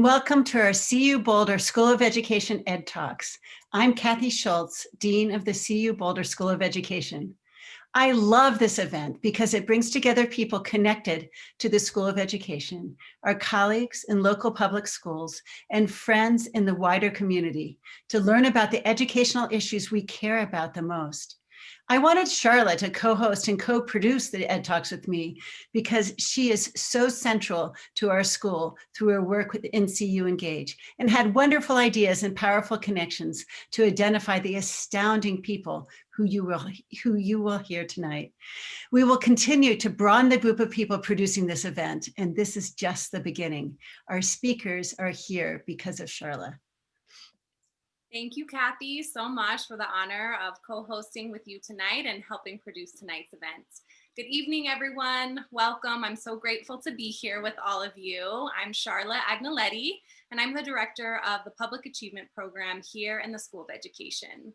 Welcome to our CU Boulder School of Education Ed Talks. I'm Kathy Schultz, Dean of the CU Boulder School of Education. I love this event because it brings together people connected to the School of Education, our colleagues in local public schools, and friends in the wider community to learn about the educational issues we care about the most. I wanted Charlotte to co-host and co-produce the Ed Talks with me because she is so central to our school through her work with CU Engage and had wonderful ideas and powerful connections to identify the astounding people who you will hear tonight. We will continue to broaden the group of people producing this event, and this is just the beginning. Our speakers are here because of Charlotte. Thank you, Kathy, so much for the honor of co-hosting with you tonight and helping produce tonight's event. Good evening, everyone. Welcome. I'm so grateful to be here with all of you. I'm Charlotte Agnoletti, and I'm the director of the Public Achievement Program here in the School of Education.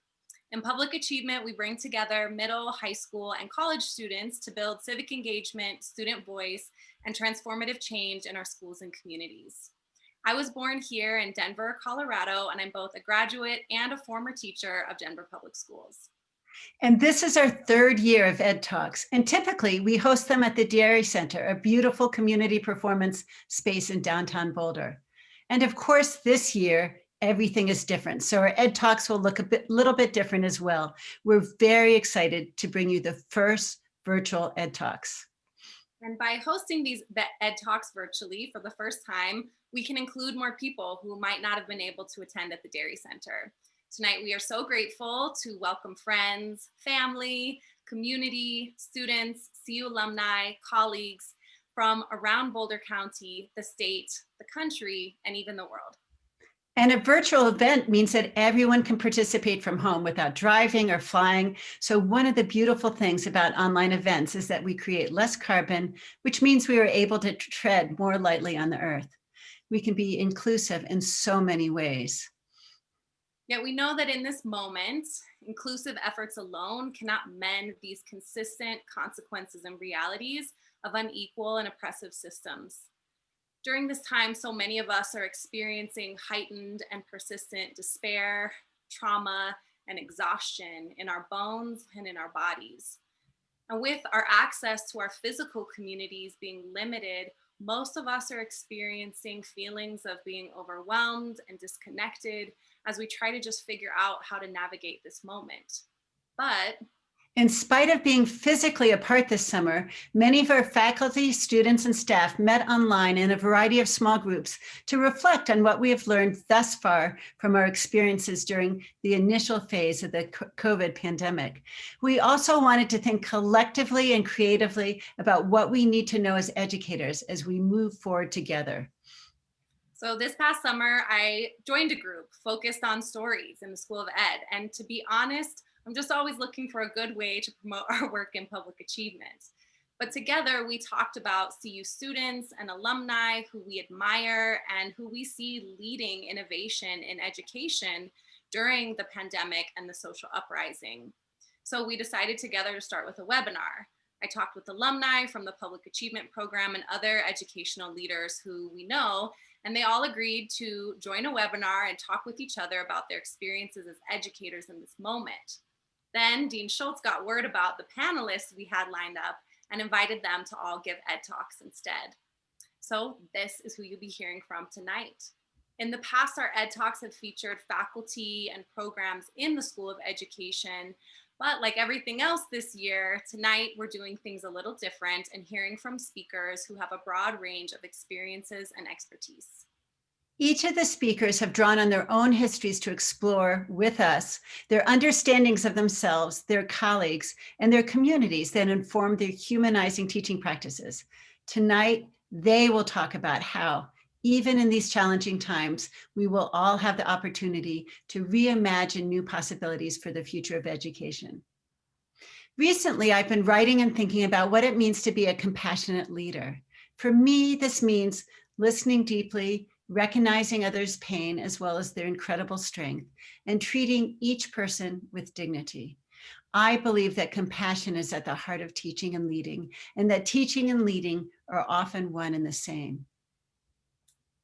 In Public Achievement, we bring together middle, high school, and college students to build civic engagement, student voice, and transformative change in our schools and communities. I was born here in Denver, Colorado, and I'm both a graduate and a former teacher of Denver Public Schools. And this is our third year of Ed Talks, and typically we host them at the Dairy Center, a beautiful community performance space in downtown Boulder. And of course, this year, everything is different. So our Ed Talks will look little bit different as well. We're very excited to bring you the first virtual Ed Talks. And by hosting these Ed Talks virtually for the first time, we can include more people who might not have been able to attend at the Dairy Center. Tonight, we are so grateful to welcome friends, family, community, students, CU alumni, colleagues from around Boulder County, the state, the country, and even the world. And a virtual event means that everyone can participate from home without driving or flying. So one of the beautiful things about online events is that we create less carbon, which means we are able to tread more lightly on the earth. We can be inclusive in so many ways. Yet we know that in this moment, inclusive efforts alone cannot mend these consistent consequences and realities of unequal and oppressive systems. During this time, so many of us are experiencing heightened and persistent despair, trauma, and exhaustion in our bones and in our bodies. And with our access to our physical communities being limited, most of us are experiencing feelings of being overwhelmed and disconnected as we try to just figure out how to navigate this moment. But in spite of being physically apart this summer, many of our faculty, students, and staff met online in a variety of small groups to reflect on what we have learned thus far from our experiences during the initial phase of the COVID pandemic. We also wanted to think collectively and creatively about what we need to know as educators as we move forward together. So this past summer, I joined a group focused on stories in the School of Ed. And to be honest, I'm just always looking for a good way to promote our work in public achievement. But together we talked about CU students and alumni who we admire and who we see leading innovation in education during the pandemic and the social uprising. So we decided together to start with a webinar. I talked with alumni from the Public Achievement Program and other educational leaders who we know, and they all agreed to join a webinar and talk with each other about their experiences as educators in this moment. Then Dean Schultz got word about the panelists we had lined up and invited them to all give Ed Talks instead. So this is who you'll be hearing from tonight. In the past, our Ed Talks have featured faculty and programs in the School of Education, but like everything else this year, tonight we're doing things a little different and hearing from speakers who have a broad range of experiences and expertise. Each of the speakers have drawn on their own histories to explore with us their understandings of themselves, their colleagues, and their communities that inform their humanizing teaching practices. Tonight, they will talk about how, even in these challenging times, we will all have the opportunity to reimagine new possibilities for the future of education. Recently, I've been writing and thinking about what it means to be a compassionate leader. For me, this means listening deeply, recognizing others' pain as well as their incredible strength, and treating each person with dignity. I believe that compassion is at the heart of teaching and leading, and that teaching and leading are often one and the same.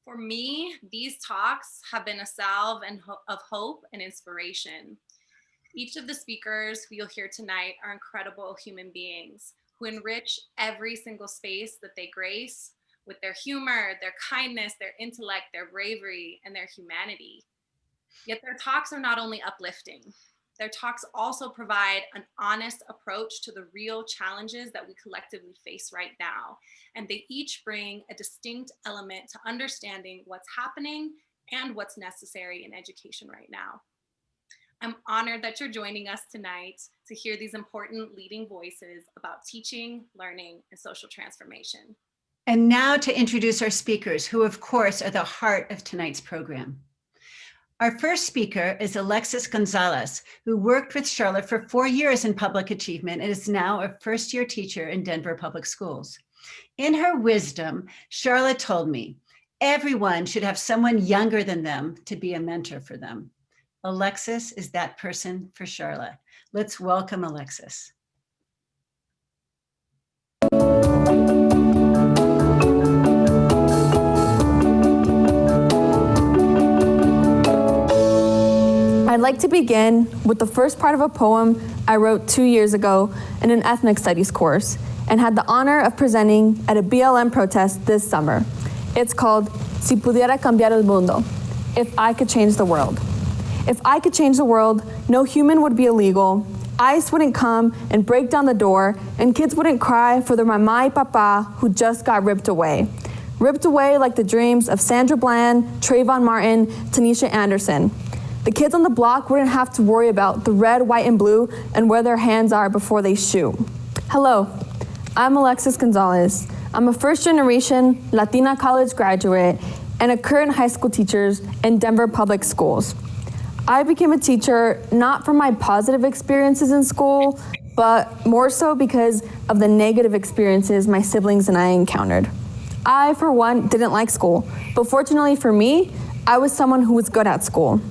For me, these talks have been a salve of hope and inspiration. Each of the speakers who you'll hear tonight are incredible human beings who enrich every single space that they grace with their humor, their kindness, their intellect, their bravery, and their humanity. Yet their talks are not only uplifting, their talks also provide an honest approach to the real challenges that we collectively face right now. And they each bring a distinct element to understanding what's happening and what's necessary in education right now. I'm honored that you're joining us tonight to hear these important leading voices about teaching, learning, and social transformation. And now to introduce our speakers, who of course are the heart of tonight's program. Our first speaker is Alexis Gonzalez, who worked with Charlotte for 4 years in public achievement and is now a first-year teacher in Denver Public Schools. In her wisdom, Charlotte told me, everyone should have someone younger than them to be a mentor for them. Alexis is that person for Charlotte. Let's welcome Alexis. I'd like to begin with the first part of a poem I wrote 2 years ago in an ethnic studies course and had the honor of presenting at a BLM protest this summer. It's called Si Pudiera Cambiar el Mundo, If I Could Change the World. If I could change the world, no human would be illegal, ICE wouldn't come and break down the door, and kids wouldn't cry for their mama y papa who just got ripped away. Ripped away like the dreams of Sandra Bland, Trayvon Martin, Tanisha Anderson. The kids on the block wouldn't have to worry about the red, white, and blue and where their hands are before they shoot. Hello, I'm Alexis Gonzalez. I'm a first-generation Latina college graduate and a current high school teacher in Denver Public Schools. I became a teacher not from my positive experiences in school, but more so because of the negative experiences my siblings and I encountered. I, for one, didn't like school, but fortunately for me, I was someone who was good at school.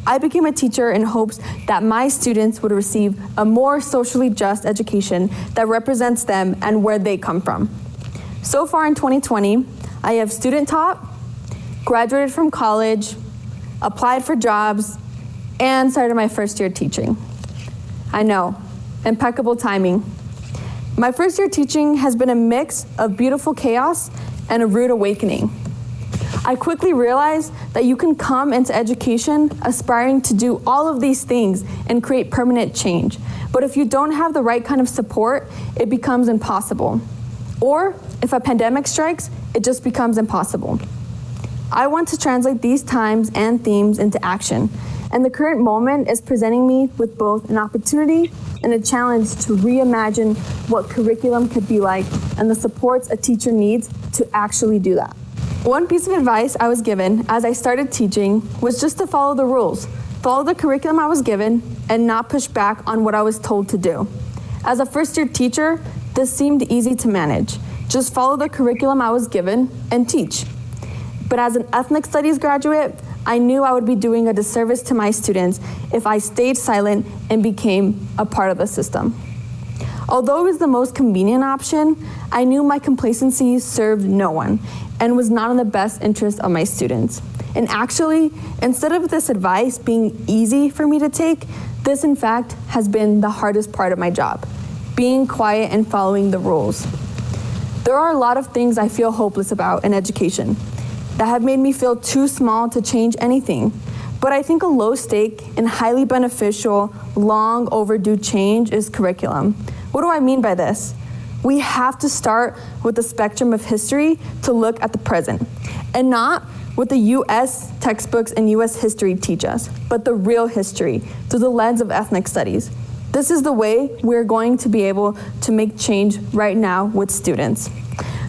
I became a teacher in hopes that my students would receive a more socially just education that represents them and where they come from. So far in 2020, I have student taught, graduated from college, applied for jobs, and started my first year teaching. I know, impeccable timing. My first year teaching has been a mix of beautiful chaos and a rude awakening. I quickly realized that you can come into education aspiring to do all of these things and create permanent change. But if you don't have the right kind of support, it becomes impossible. Or if a pandemic strikes, it just becomes impossible. I want to translate these times and themes into action. And the current moment is presenting me with both an opportunity and a challenge to reimagine what curriculum could be like and the supports a teacher needs to actually do that. One piece of advice I was given as I started teaching was just to follow the rules, follow the curriculum I was given, and not push back on what I was told to do. As a first-year teacher, this seemed easy to manage. Just follow the curriculum I was given and teach. But as an ethnic studies graduate, I knew I would be doing a disservice to my students if I stayed silent and became a part of the system. Although it was the most convenient option, I knew my complacency served no one and was not in the best interest of my students. And actually, instead of this advice being easy for me to take, this in fact has been the hardest part of my job, being quiet and following the rules. There are a lot of things I feel hopeless about in education that have made me feel too small to change anything. But I think a low stake and highly beneficial, long overdue change is curriculum. What do I mean by this? We have to start with the spectrum of history to look at the present, and not what the US textbooks and US history teach us, but the real history through the lens of ethnic studies. This is the way we're going to be able to make change right now with students.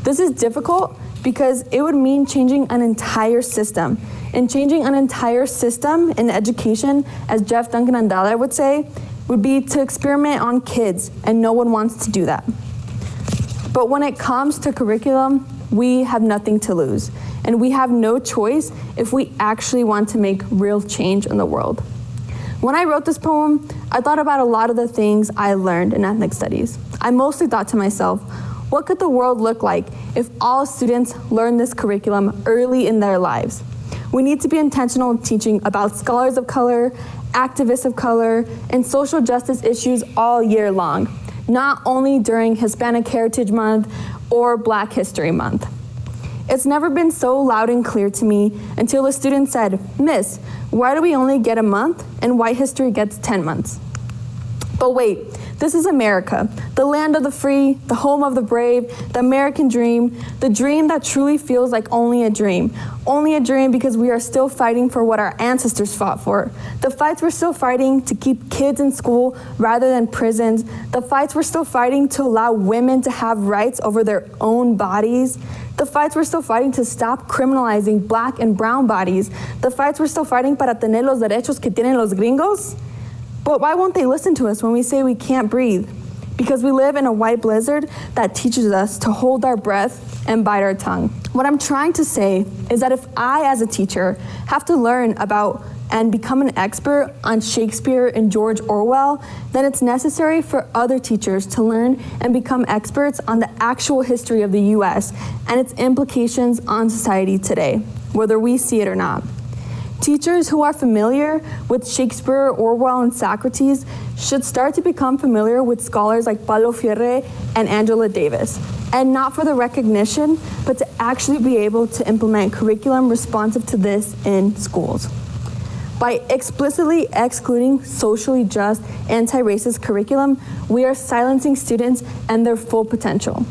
This is difficult because it would mean changing an entire system. And changing an entire system in education, as Jeff Duncan Andala would say, would be to experiment on kids, and no one wants to do that. But when it comes to curriculum, we have nothing to lose, and we have no choice if we actually want to make real change in the world. When I wrote this poem, I thought about a lot of the things I learned in ethnic studies. I mostly thought to myself, What could the world look like if all students learn this curriculum early in their lives? We need to be intentional in teaching about scholars of color, activists of color, and social justice issues all year long, not only during Hispanic Heritage Month or Black History Month. It's never been so loud and clear to me until a student said, "Miss, why do we only get a month and white history gets 10 months? But wait, this is America, the land of the free, the home of the brave, the American dream, the dream that truly feels like only a dream because we are still fighting for what our ancestors fought for. The fights we're still fighting to keep kids in school rather than prisons, the fights we're still fighting to allow women to have rights over their own bodies, the fights we're still fighting to stop criminalizing Black and brown bodies, the fights we're still fighting para tener los derechos que tienen los gringos. But why won't they listen to us when we say we can't breathe? Because we live in a white blizzard that teaches us to hold our breath and bite our tongue. What I'm trying to say is that if I, as a teacher, have to learn about and become an expert on Shakespeare and George Orwell, then it's necessary for other teachers to learn and become experts on the actual history of the US and its implications on society today, whether we see it or not. Teachers who are familiar with Shakespeare, Orwell, and Socrates should start to become familiar with scholars like Paulo Freire and Angela Davis, and not for the recognition, but to actually be able to implement curriculum responsive to this in schools. By explicitly excluding socially just, anti-racist curriculum, we are silencing students and their full potential.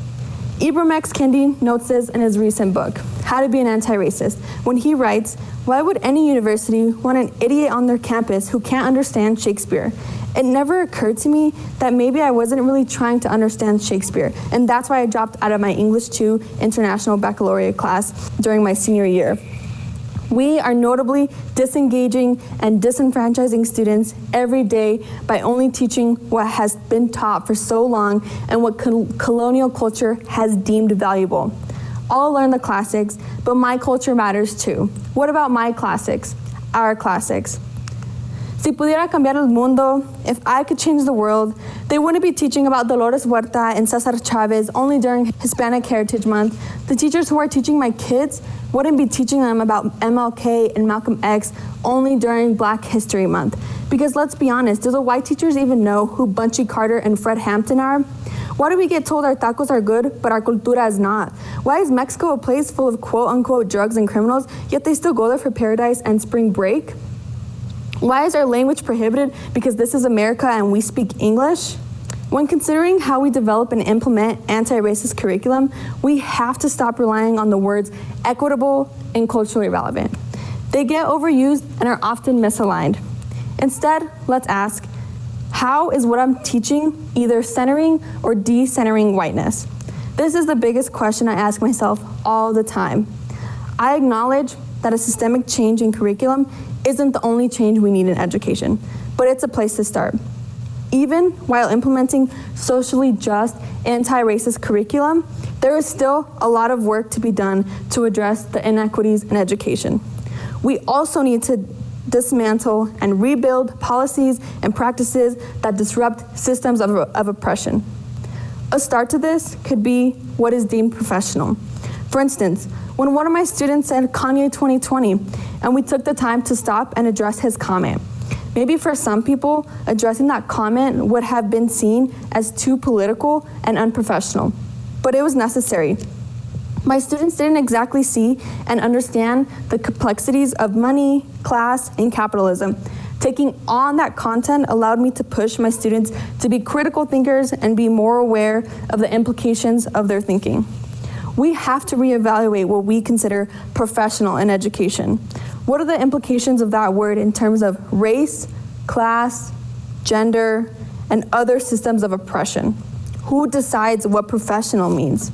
Ibram X. Kendi notes this in his recent book, How to Be an Anti-Racist, when he writes, "Why would any university want an idiot on their campus who can't understand Shakespeare? It never occurred to me that maybe I wasn't really trying to understand Shakespeare, and that's why I dropped out of my English 2 International Baccalaureate class during my senior year." We are notably disengaging and disenfranchising students every day by only teaching what has been taught for so long and what colonial culture has deemed valuable. I'll learn the classics, but my culture matters too. What about my classics? Our classics. Si pudiera cambiar el mundo, if I could change the world, they wouldn't be teaching about Dolores Huerta and Cesar Chavez only during Hispanic Heritage Month. The teachers who are teaching my kids wouldn't be teaching them about MLK and Malcolm X only during Black History Month. Because let's be honest, do the white teachers even know who Bunchy Carter and Fred Hampton are? Why do we get told our tacos are good, but our cultura is not? Why is Mexico a place full of quote-unquote drugs and criminals, yet they still go there for paradise and spring break? Why is our language prohibited because this is America and we speak English? When considering how we develop and implement anti-racist curriculum, we have to stop relying on the words equitable and culturally relevant. They get overused and are often misaligned. Instead, let's ask, how is what I'm teaching either centering or decentering whiteness? This is the biggest question I ask myself all the time. I acknowledge that a systemic change in curriculum isn't the only change we need in education, but it's a place to start. Even while implementing socially just, anti-racist curriculum, there is still a lot of work to be done to address the inequities in education. We also need to dismantle and rebuild policies and practices that disrupt systems of oppression. A start to this could be what is deemed professional. For instance, when one of my students said Kanye 2020, and we took the time to stop and address his comment. Maybe for some people, addressing that comment would have been seen as too political and unprofessional, but it was necessary. My students didn't exactly see and understand the complexities of money, class, and capitalism. Taking on that content allowed me to push my students to be critical thinkers and be more aware of the implications of their thinking. We have to reevaluate what we consider professional in education. What are the implications of that word in terms of race, class, gender, and other systems of oppression? Who decides what professional means?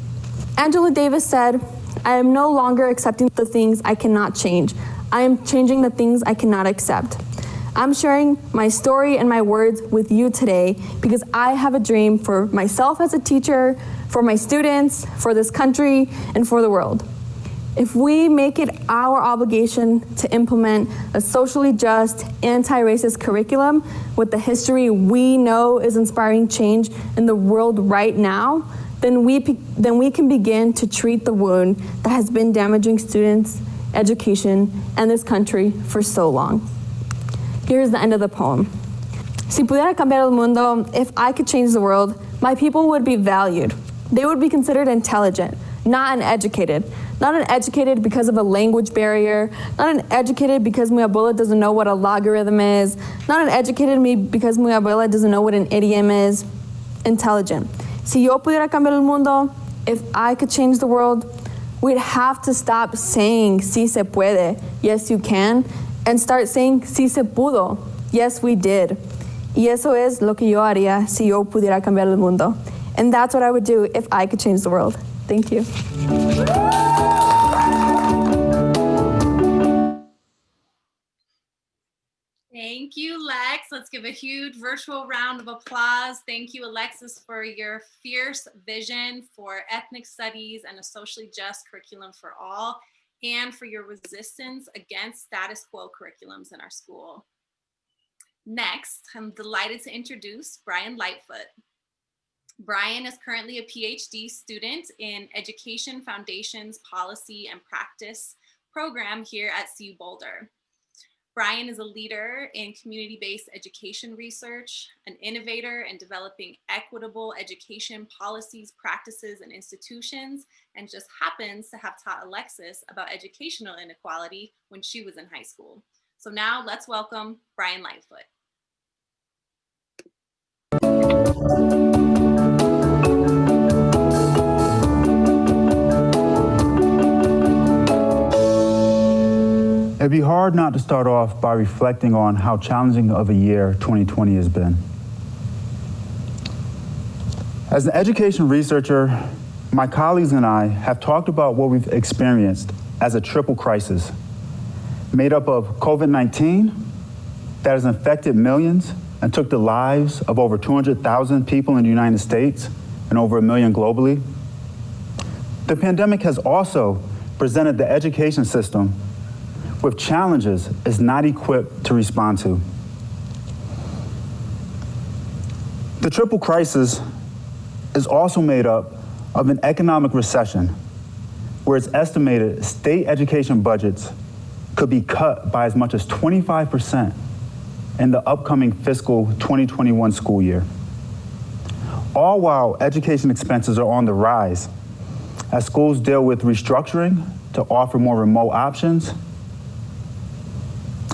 Angela Davis said, "I am no longer accepting the things I cannot change. I am changing the things I cannot accept." I'm sharing my story and my words with you today because I have a dream for myself as a teacher, for my students, for this country, and for the world. If we make it our obligation to implement a socially just, anti-racist curriculum with the history we know is inspiring change in the world right now, then we can begin to treat the wound that has been damaging students, education, and this country for so long. Here's the end of the poem. Si pudiera cambiar el mundo, if I could change the world, my people would be valued. They would be considered intelligent, not uneducated. Not uneducated because of a language barrier, not uneducated because mi abuela doesn't know what a logarithm is, not uneducated because mi abuela doesn't know what an idiom is. Intelligent. Si yo pudiera cambiar el mundo, if I could change the world, we'd have to stop saying si se puede, yes you can, and start saying si se pudo, yes we did. Y eso es lo que yo haría si yo pudiera cambiar el mundo. And that's what I would do if I could change the world. Thank you. Thank you, Lex. Let's give a huge virtual round of applause. Thank you, Alexis, for your fierce vision for ethnic studies and a socially just curriculum for all, and for your resistance against status quo curriculums in our school. Next, I'm delighted to introduce Brian Lightfoot. Brian is currently a PhD student in Education Foundation's Policy and Practice program here at CU Boulder. Brian is a leader in community-based education research, an innovator in developing equitable education policies, practices, and institutions, and just happens to have taught Alexis about educational inequality when she was in high school. So now let's welcome Brian Lightfoot. It'd be hard not to start off by reflecting on how challenging of a year 2020 has been. As an education researcher, my colleagues and I have talked about what we've experienced as a triple crisis, made up of COVID-19 that has infected millions and took the lives of over 200,000 people in the United States and over 1 million globally. The pandemic has also presented the education system with challenges it's not equipped to respond to. The triple crisis is also made up of an economic recession where it's estimated state education budgets could be cut by as much as 25% in the upcoming fiscal 2021 school year. All while education expenses are on the rise as schools deal with restructuring to offer more remote options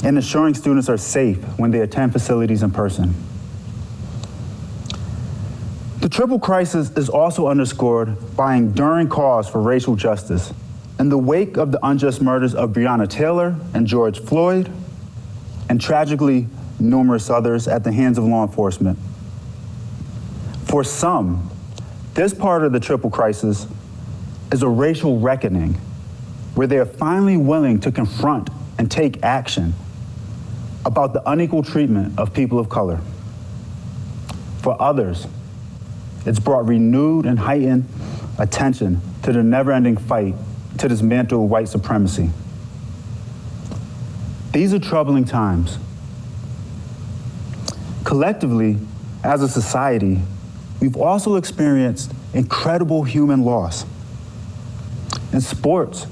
and ensuring students are safe when they attend facilities in person. The triple crisis is also underscored by enduring calls for racial justice in the wake of the unjust murders of Breonna Taylor and George Floyd, and tragically numerous others at the hands of law enforcement. For some, this part of the triple crisis is a racial reckoning where they are finally willing to confront and take action about the unequal treatment of people of color. For others, it's brought renewed and heightened attention to the never-ending fight to dismantle white supremacy. These are troubling times. Collectively, as a society, we've also experienced incredible human loss. In sports,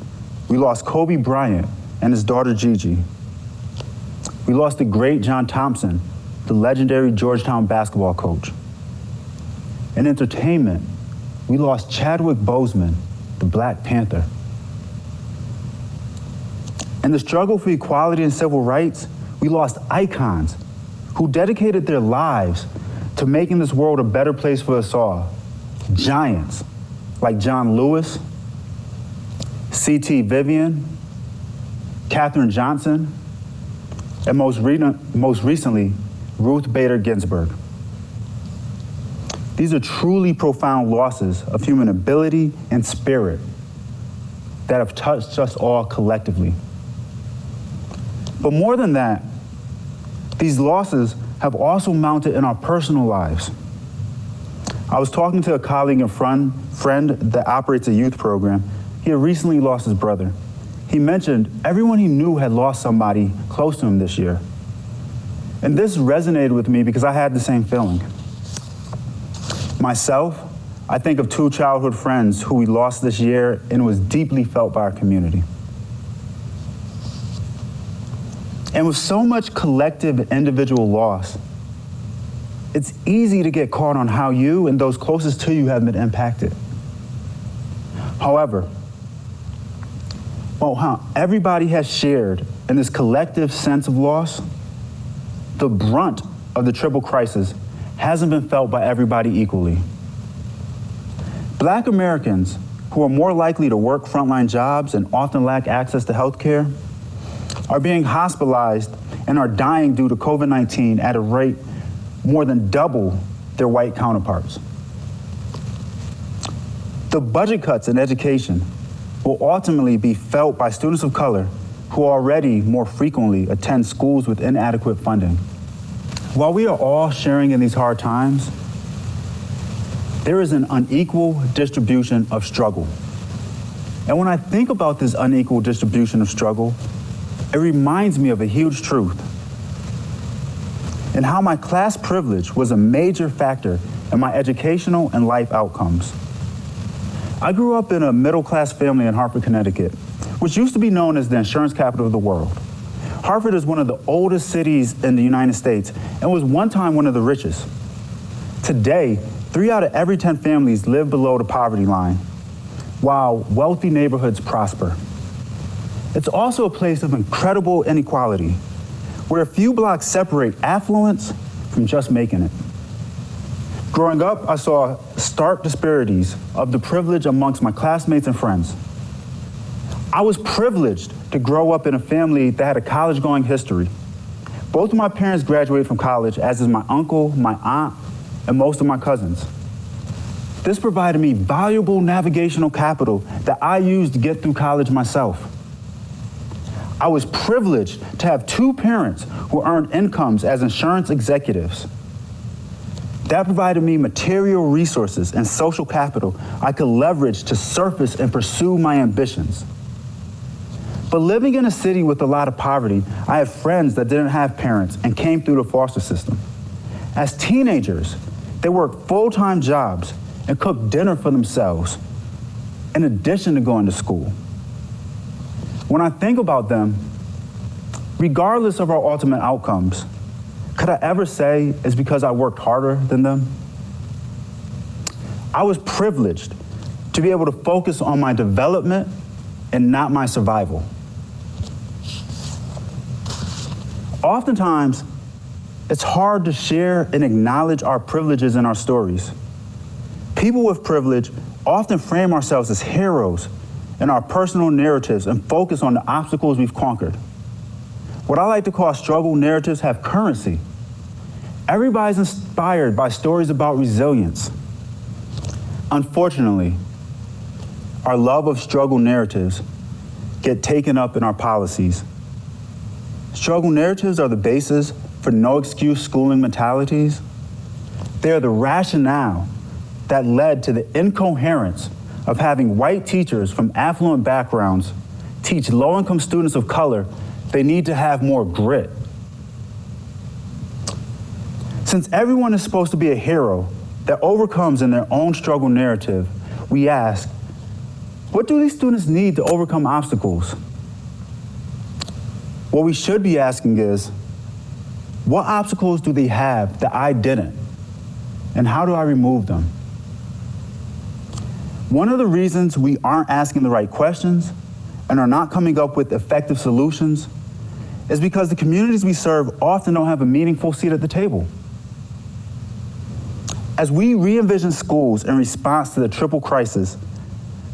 we lost Kobe Bryant and his daughter Gigi. We lost the great John Thompson, the legendary Georgetown basketball coach. In entertainment, we lost Chadwick Boseman, the Black Panther. In the struggle for equality and civil rights, we lost icons who dedicated their lives to making this world a better place for us all. Giants like John Lewis, C.T. Vivian, Katherine Johnson, and most recently, Ruth Bader Ginsburg. These are truly profound losses of human ability and spirit that have touched us all collectively. But more than that, these losses have also mounted in our personal lives. I was talking to a colleague and friend that operates a youth program. He had recently lost his brother. He mentioned everyone he knew had lost somebody close to him this year. And this resonated with me because I had the same feeling. Myself, I think of 2 childhood friends who we lost this year, and it was deeply felt by our community. And with so much collective and individual loss, it's easy to get caught on how you and those closest to you have been impacted. However, how everybody has shared in this collective sense of loss, the brunt of the triple crisis hasn't been felt by everybody equally. Black Americans, who are more likely to work frontline jobs and often lack access to health care, are being hospitalized and are dying due to COVID-19 at a rate more than double their white counterparts. The budget cuts in education will ultimately be felt by students of color who already more frequently attend schools with inadequate funding. While we are all sharing in these hard times, there is an unequal distribution of struggle. And when I think about this unequal distribution of struggle, it reminds me of a huge truth and how my class privilege was a major factor in my educational and life outcomes. I grew up in a middle-class family in Hartford, Connecticut, which used to be known as the insurance capital of the world. Hartford is one of the oldest cities in the United States and was one time one of the richest. Today, 3 out of every 10 families live below the poverty line, while wealthy neighborhoods prosper. It's also a place of incredible inequality, where a few blocks separate affluence from just making it. Growing up, I saw stark disparities of the privilege amongst my classmates and friends. I was privileged to grow up in a family that had a college-going history. Both of my parents graduated from college, as is my uncle, my aunt, and most of my cousins. This provided me valuable navigational capital that I used to get through college myself. I was privileged to have 2 parents who earned incomes as insurance executives. That provided me material resources and social capital I could leverage to surface and pursue my ambitions. But living in a city with a lot of poverty, I had friends that didn't have parents and came through the foster system. As teenagers, they worked full-time jobs and cooked dinner for themselves, in addition to going to school. When I think about them, regardless of our ultimate outcomes, could I ever say it's because I worked harder than them? I was privileged to be able to focus on my development and not my survival. Oftentimes, it's hard to share and acknowledge our privileges in our stories. People with privilege often frame ourselves as heroes in our personal narratives and focus on the obstacles we've conquered. What I like to call struggle narratives have currency. Everybody's inspired by stories about resilience. Unfortunately, our love of struggle narratives get taken up in our policies. Struggle narratives are the basis for no excuse schooling mentalities. They are the rationale that led to the incoherence of having white teachers from affluent backgrounds teach low-income students of color they need to have more grit. Since everyone is supposed to be a hero that overcomes in their own struggle narrative, we ask, what do these students need to overcome obstacles? What we should be asking is, what obstacles do they have that I didn't? And how do I remove them? One of the reasons we aren't asking the right questions and are not coming up with effective solutions is because the communities we serve often don't have a meaningful seat at the table. As we re-envision schools in response to the triple crisis,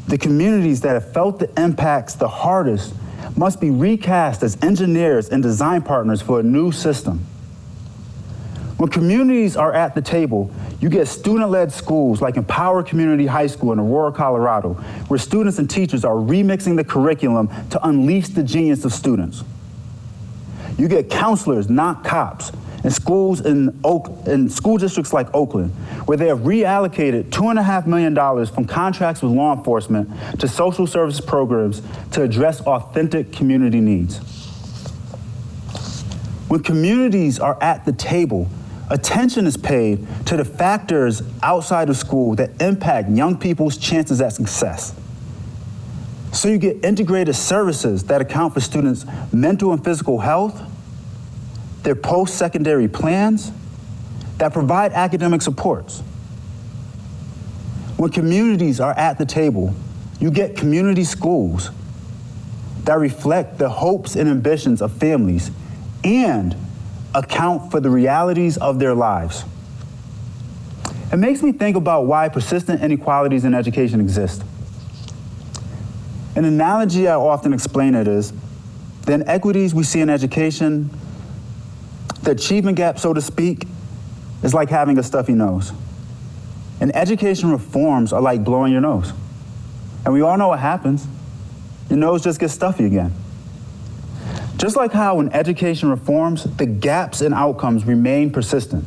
the communities that have felt the impacts the hardest must be recast as engineers and design partners for a new system. When communities are at the table, you get student-led schools like Empower Community High School in Aurora, Colorado, where students and teachers are remixing the curriculum to unleash the genius of students. You get counselors, not cops, in schools in school districts like Oakland, where they have reallocated $2.5 million from contracts with law enforcement to social service programs to address authentic community needs. When communities are at the table, attention is paid to the factors outside of school that impact young people's chances at success. So you get integrated services that account for students' mental and physical health, their post-secondary plans, that provide academic supports. When communities are at the table, you get community schools that reflect the hopes and ambitions of families and account for the realities of their lives. It makes me think about why persistent inequalities in education exist. An analogy I often explain it is, the inequities we see in education, the achievement gap, so to speak, is like having a stuffy nose. And education reforms are like blowing your nose. And we all know what happens. Your nose just gets stuffy again. Just like how in education reforms, the gaps in outcomes remain persistent.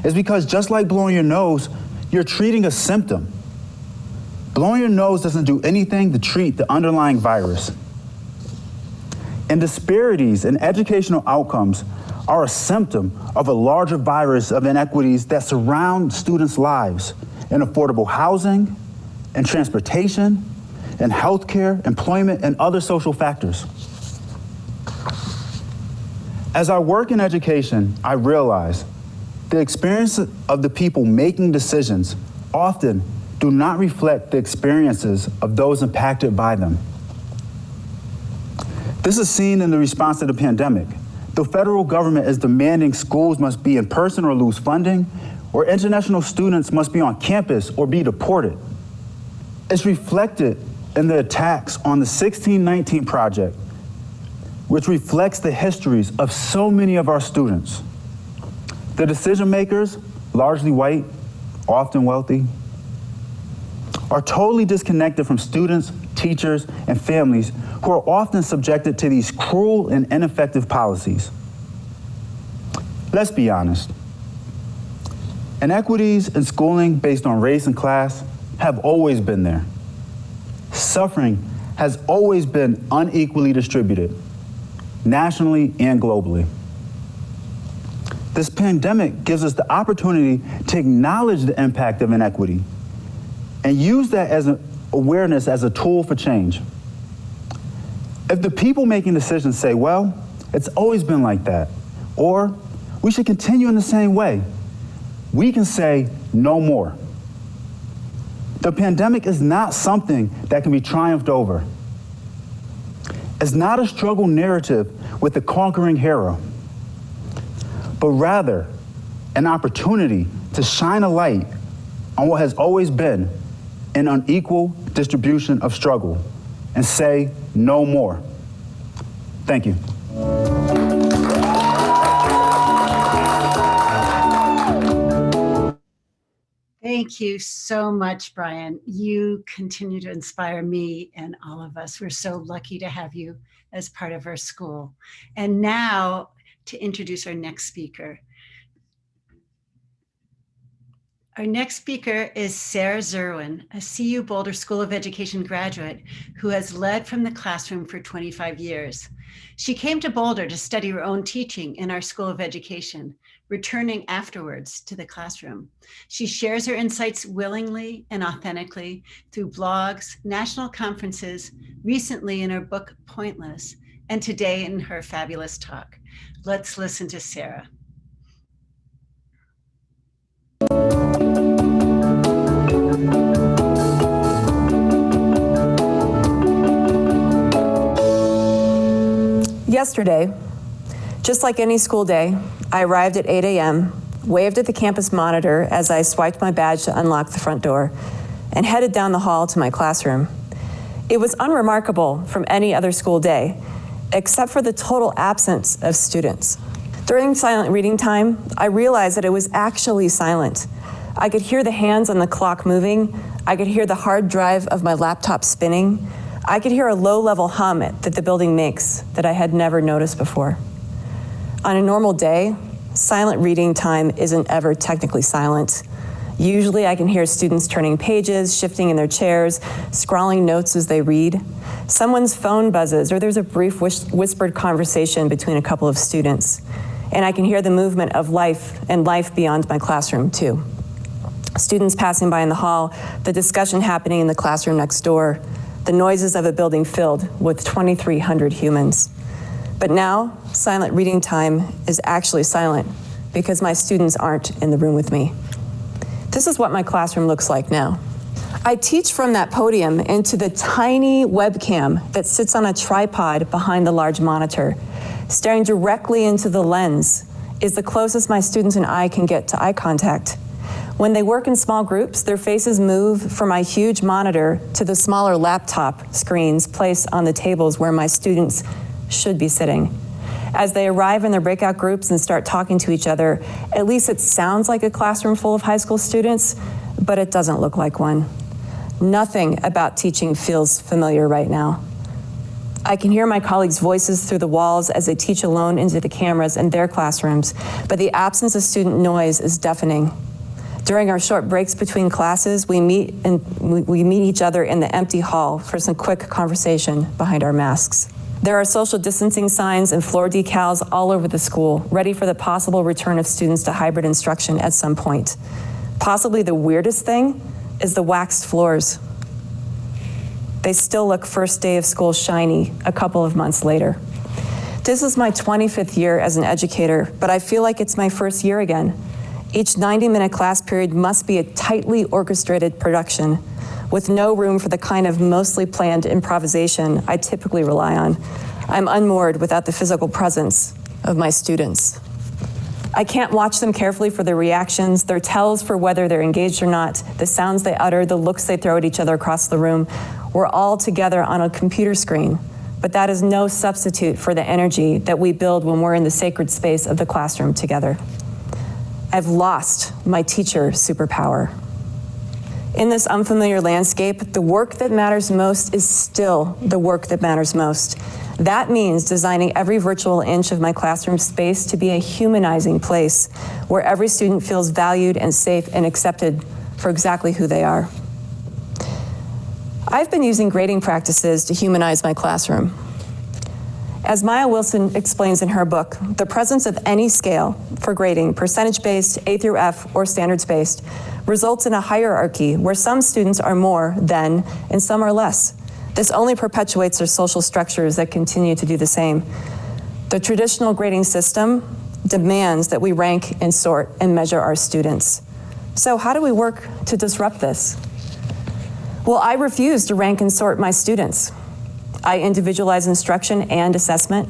It's because just like blowing your nose, you're treating a symptom. Blowing your nose doesn't do anything to treat the underlying virus. And disparities in educational outcomes are a symptom of a larger virus of inequities that surround students' lives in affordable housing, in transportation, in healthcare, employment, and other social factors. As I work in education, I realize the experience of the people making decisions often do not reflect the experiences of those impacted by them. This is seen in the response to the pandemic. The federal government is demanding schools must be in person or lose funding, or international students must be on campus or be deported. It's reflected in the attacks on the 1619 Project, which reflects the histories of so many of our students. The decision makers, largely white, often wealthy, are totally disconnected from students, teachers, and families who are often subjected to these cruel and ineffective policies. Let's be honest. Inequities in schooling based on race and class have always been there. Suffering has always been unequally distributed, nationally and globally. This pandemic gives us the opportunity to acknowledge the impact of inequity and use that as an awareness as a tool for change. If the people making decisions say, well, it's always been like that, or we should continue in the same way, we can say no more. The pandemic is not something that can be triumphed over. It's not a struggle narrative with a conquering hero, but rather an opportunity to shine a light on what has always been an unequal distribution of struggle and say no more. Thank you. Thank you so much, Brian. You continue to inspire me and all of us. We're so lucky to have you as part of our school. And now to introduce our next speaker. Our next speaker is Sarah Zerwin, a CU Boulder School of Education graduate who has led from the classroom for 25 years. She came to Boulder to study her own teaching in our School of Education, returning afterwards to the classroom. She shares her insights willingly and authentically through blogs, national conferences, recently in her book, Pointless, and today in her fabulous talk. Let's listen to Sarah. Yesterday, just like any school day, I arrived at 8 a.m., waved at the campus monitor as I swiped my badge to unlock the front door, and headed down the hall to my classroom. It was unremarkable from any other school day, except for the total absence of students. During silent reading time, I realized that it was actually silent. I could hear the hands on the clock moving. I could hear the hard drive of my laptop spinning. I could hear a low-level hum that the building makes that I had never noticed before. On a normal day, silent reading time isn't ever technically silent. Usually I can hear students turning pages, shifting in their chairs, scrawling notes as they read. Someone's phone buzzes, or there's a brief whispered conversation between a couple of students. And I can hear the movement of life and life beyond my classroom too. Students passing by in the hall, the discussion happening in the classroom next door, the noises of a building filled with 2,300 humans. But now, silent reading time is actually silent because my students aren't in the room with me. This is what my classroom looks like now. I teach from that podium into the tiny webcam that sits on a tripod behind the large monitor. Staring directly into the lens is the closest my students and I can get to eye contact. When they work in small groups, their faces move from my huge monitor to the smaller laptop screens placed on the tables where my students should be sitting. As they arrive in their breakout groups and start talking to each other, at least it sounds like a classroom full of high school students, but it doesn't look like one. Nothing about teaching feels familiar right now. I can hear my colleagues' voices through the walls as they teach alone into the cameras in their classrooms, but the absence of student noise is deafening. During our short breaks between classes, we meet each other in the empty hall for some quick conversation behind our masks. There are social distancing signs and floor decals all over the school, ready for the possible return of students to hybrid instruction at some point. Possibly the weirdest thing is the waxed floors. They still look first day of school shiny a couple of months later. This is my 25th year as an educator, but I feel like it's my first year again. Each 90-minute class period must be a tightly orchestrated production with no room for the kind of mostly planned improvisation I typically rely on. I'm unmoored without the physical presence of my students. I can't watch them carefully for their reactions, their tells for whether they're engaged or not, the sounds they utter, the looks they throw at each other across the room. We're all together on a computer screen, but that is no substitute for the energy that we build when we're in the sacred space of the classroom together. I've lost my teacher superpower. In this unfamiliar landscape, the work that matters most is still the work that matters most. That means designing every virtual inch of my classroom space to be a humanizing place where every student feels valued and safe and accepted for exactly who they are. I've been using grading practices to humanize my classroom. As Maya Wilson explains in her book, the presence of any scale for grading, percentage-based, A through F, or standards-based, results in a hierarchy where some students are more than and some are less. This only perpetuates their social structures that continue to do the same. The traditional grading system demands that we rank and sort and measure our students. So how do we work to disrupt this? Well, I refuse to rank and sort my students. I individualize instruction and assessment.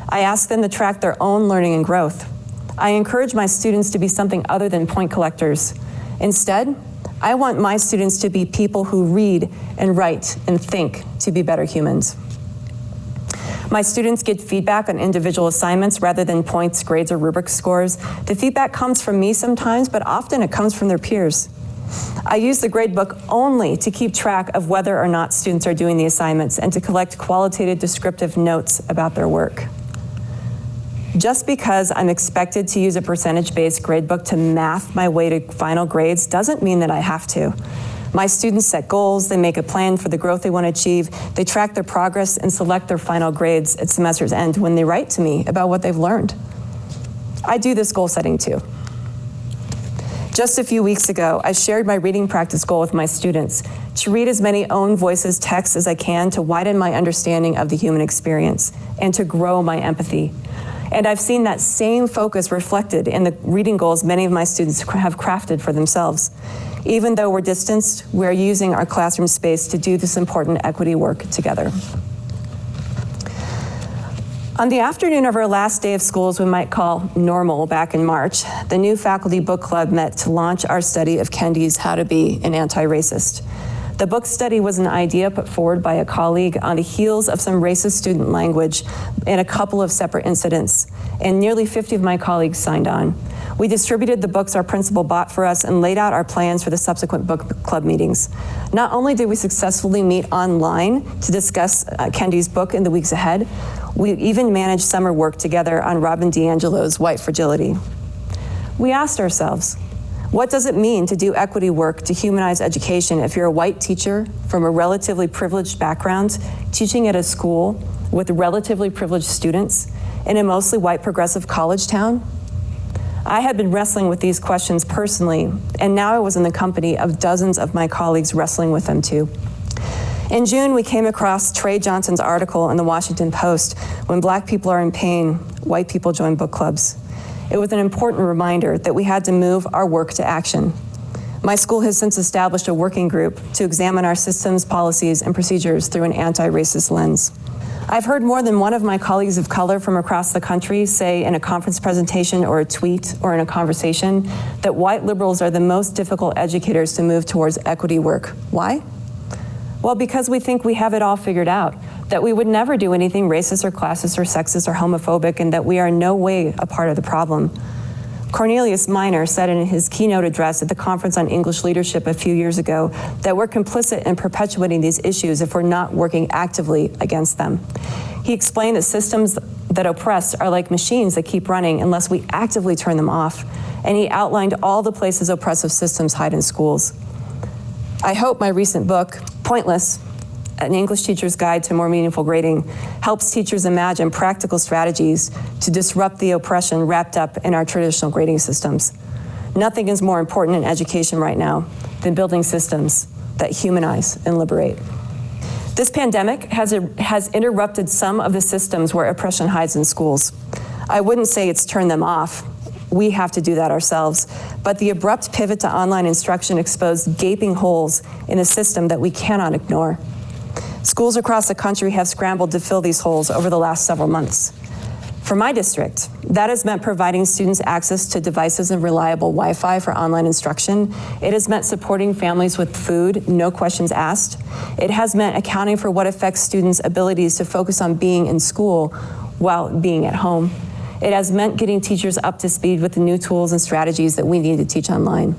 I ask them to track their own learning and growth. I encourage my students to be something other than point collectors. Instead, I want my students to be people who read and write and think to be better humans. My students get feedback on individual assignments rather than points, grades, or rubric scores. The feedback comes from me sometimes, but often it comes from their peers. I use the gradebook only to keep track of whether or not students are doing the assignments and to collect qualitative descriptive notes about their work. Just because I'm expected to use a percentage-based gradebook to math my way to final grades doesn't mean that I have to. My students set goals, they make a plan for the growth they want to achieve, they track their progress and select their final grades at semester's end when they write to me about what they've learned. I do this goal setting too. Just a few weeks ago, I shared my reading practice goal with my students to read as many own voices texts as I can to widen my understanding of the human experience and to grow my empathy. And I've seen that same focus reflected in the reading goals many of my students have crafted for themselves. Even though we're distanced, we're using our classroom space to do this important equity work together. On the afternoon of our last day of school, as we might call normal back in March, the new faculty book club met to launch our study of Kendi's How to Be an Anti-Racist. The book study was an idea put forward by a colleague on the heels of some racist student language in a couple of separate incidents, and nearly 50 of my colleagues signed on. We distributed the books our principal bought for us and laid out our plans for the subsequent book club meetings. Not only did we successfully meet online to discuss Kendi's book in the weeks ahead, we even managed summer work together on Robin DiAngelo's White Fragility. We asked ourselves, what does it mean to do equity work to humanize education if you're a white teacher from a relatively privileged background, teaching at a school with relatively privileged students in a mostly white progressive college town? I had been wrestling with these questions personally, and now I was in the company of dozens of my colleagues wrestling with them too. In June, we came across Trey Johnson's article in the Washington Post, "When Black people are in pain, white people join book clubs." It was an important reminder that we had to move our work to action. My school has since established a working group to examine our systems, policies, and procedures through an anti-racist lens. I've heard more than one of my colleagues of color from across the country say in a conference presentation or a tweet or in a conversation that white liberals are the most difficult educators to move towards equity work. Why? Well, because we think we have it all figured out, that we would never do anything racist or classist or sexist or homophobic, and that we are in no way a part of the problem. Cornelius Minor said in his keynote address at the Conference on English Leadership a few years ago that we're complicit in perpetuating these issues if we're not working actively against them. He explained that systems that oppress are like machines that keep running unless we actively turn them off. And he outlined all the places oppressive systems hide in schools. I hope my recent book, Pointless, An English Teacher's Guide to More Meaningful Grading, helps teachers imagine practical strategies to disrupt the oppression wrapped up in our traditional grading systems. Nothing is more important in education right now than building systems that humanize and liberate. This pandemic has interrupted some of the systems where oppression hides in schools. I wouldn't say it's turned them off. We have to do that ourselves. But the abrupt pivot to online instruction exposed gaping holes in a system that we cannot ignore. Schools across the country have scrambled to fill these holes over the last several months. For my district, that has meant providing students access to devices and reliable Wi-Fi for online instruction. It has meant supporting families with food, no questions asked. It has meant accounting for what affects students' abilities to focus on being in school while being at home. It has meant getting teachers up to speed with the new tools and strategies that we need to teach online.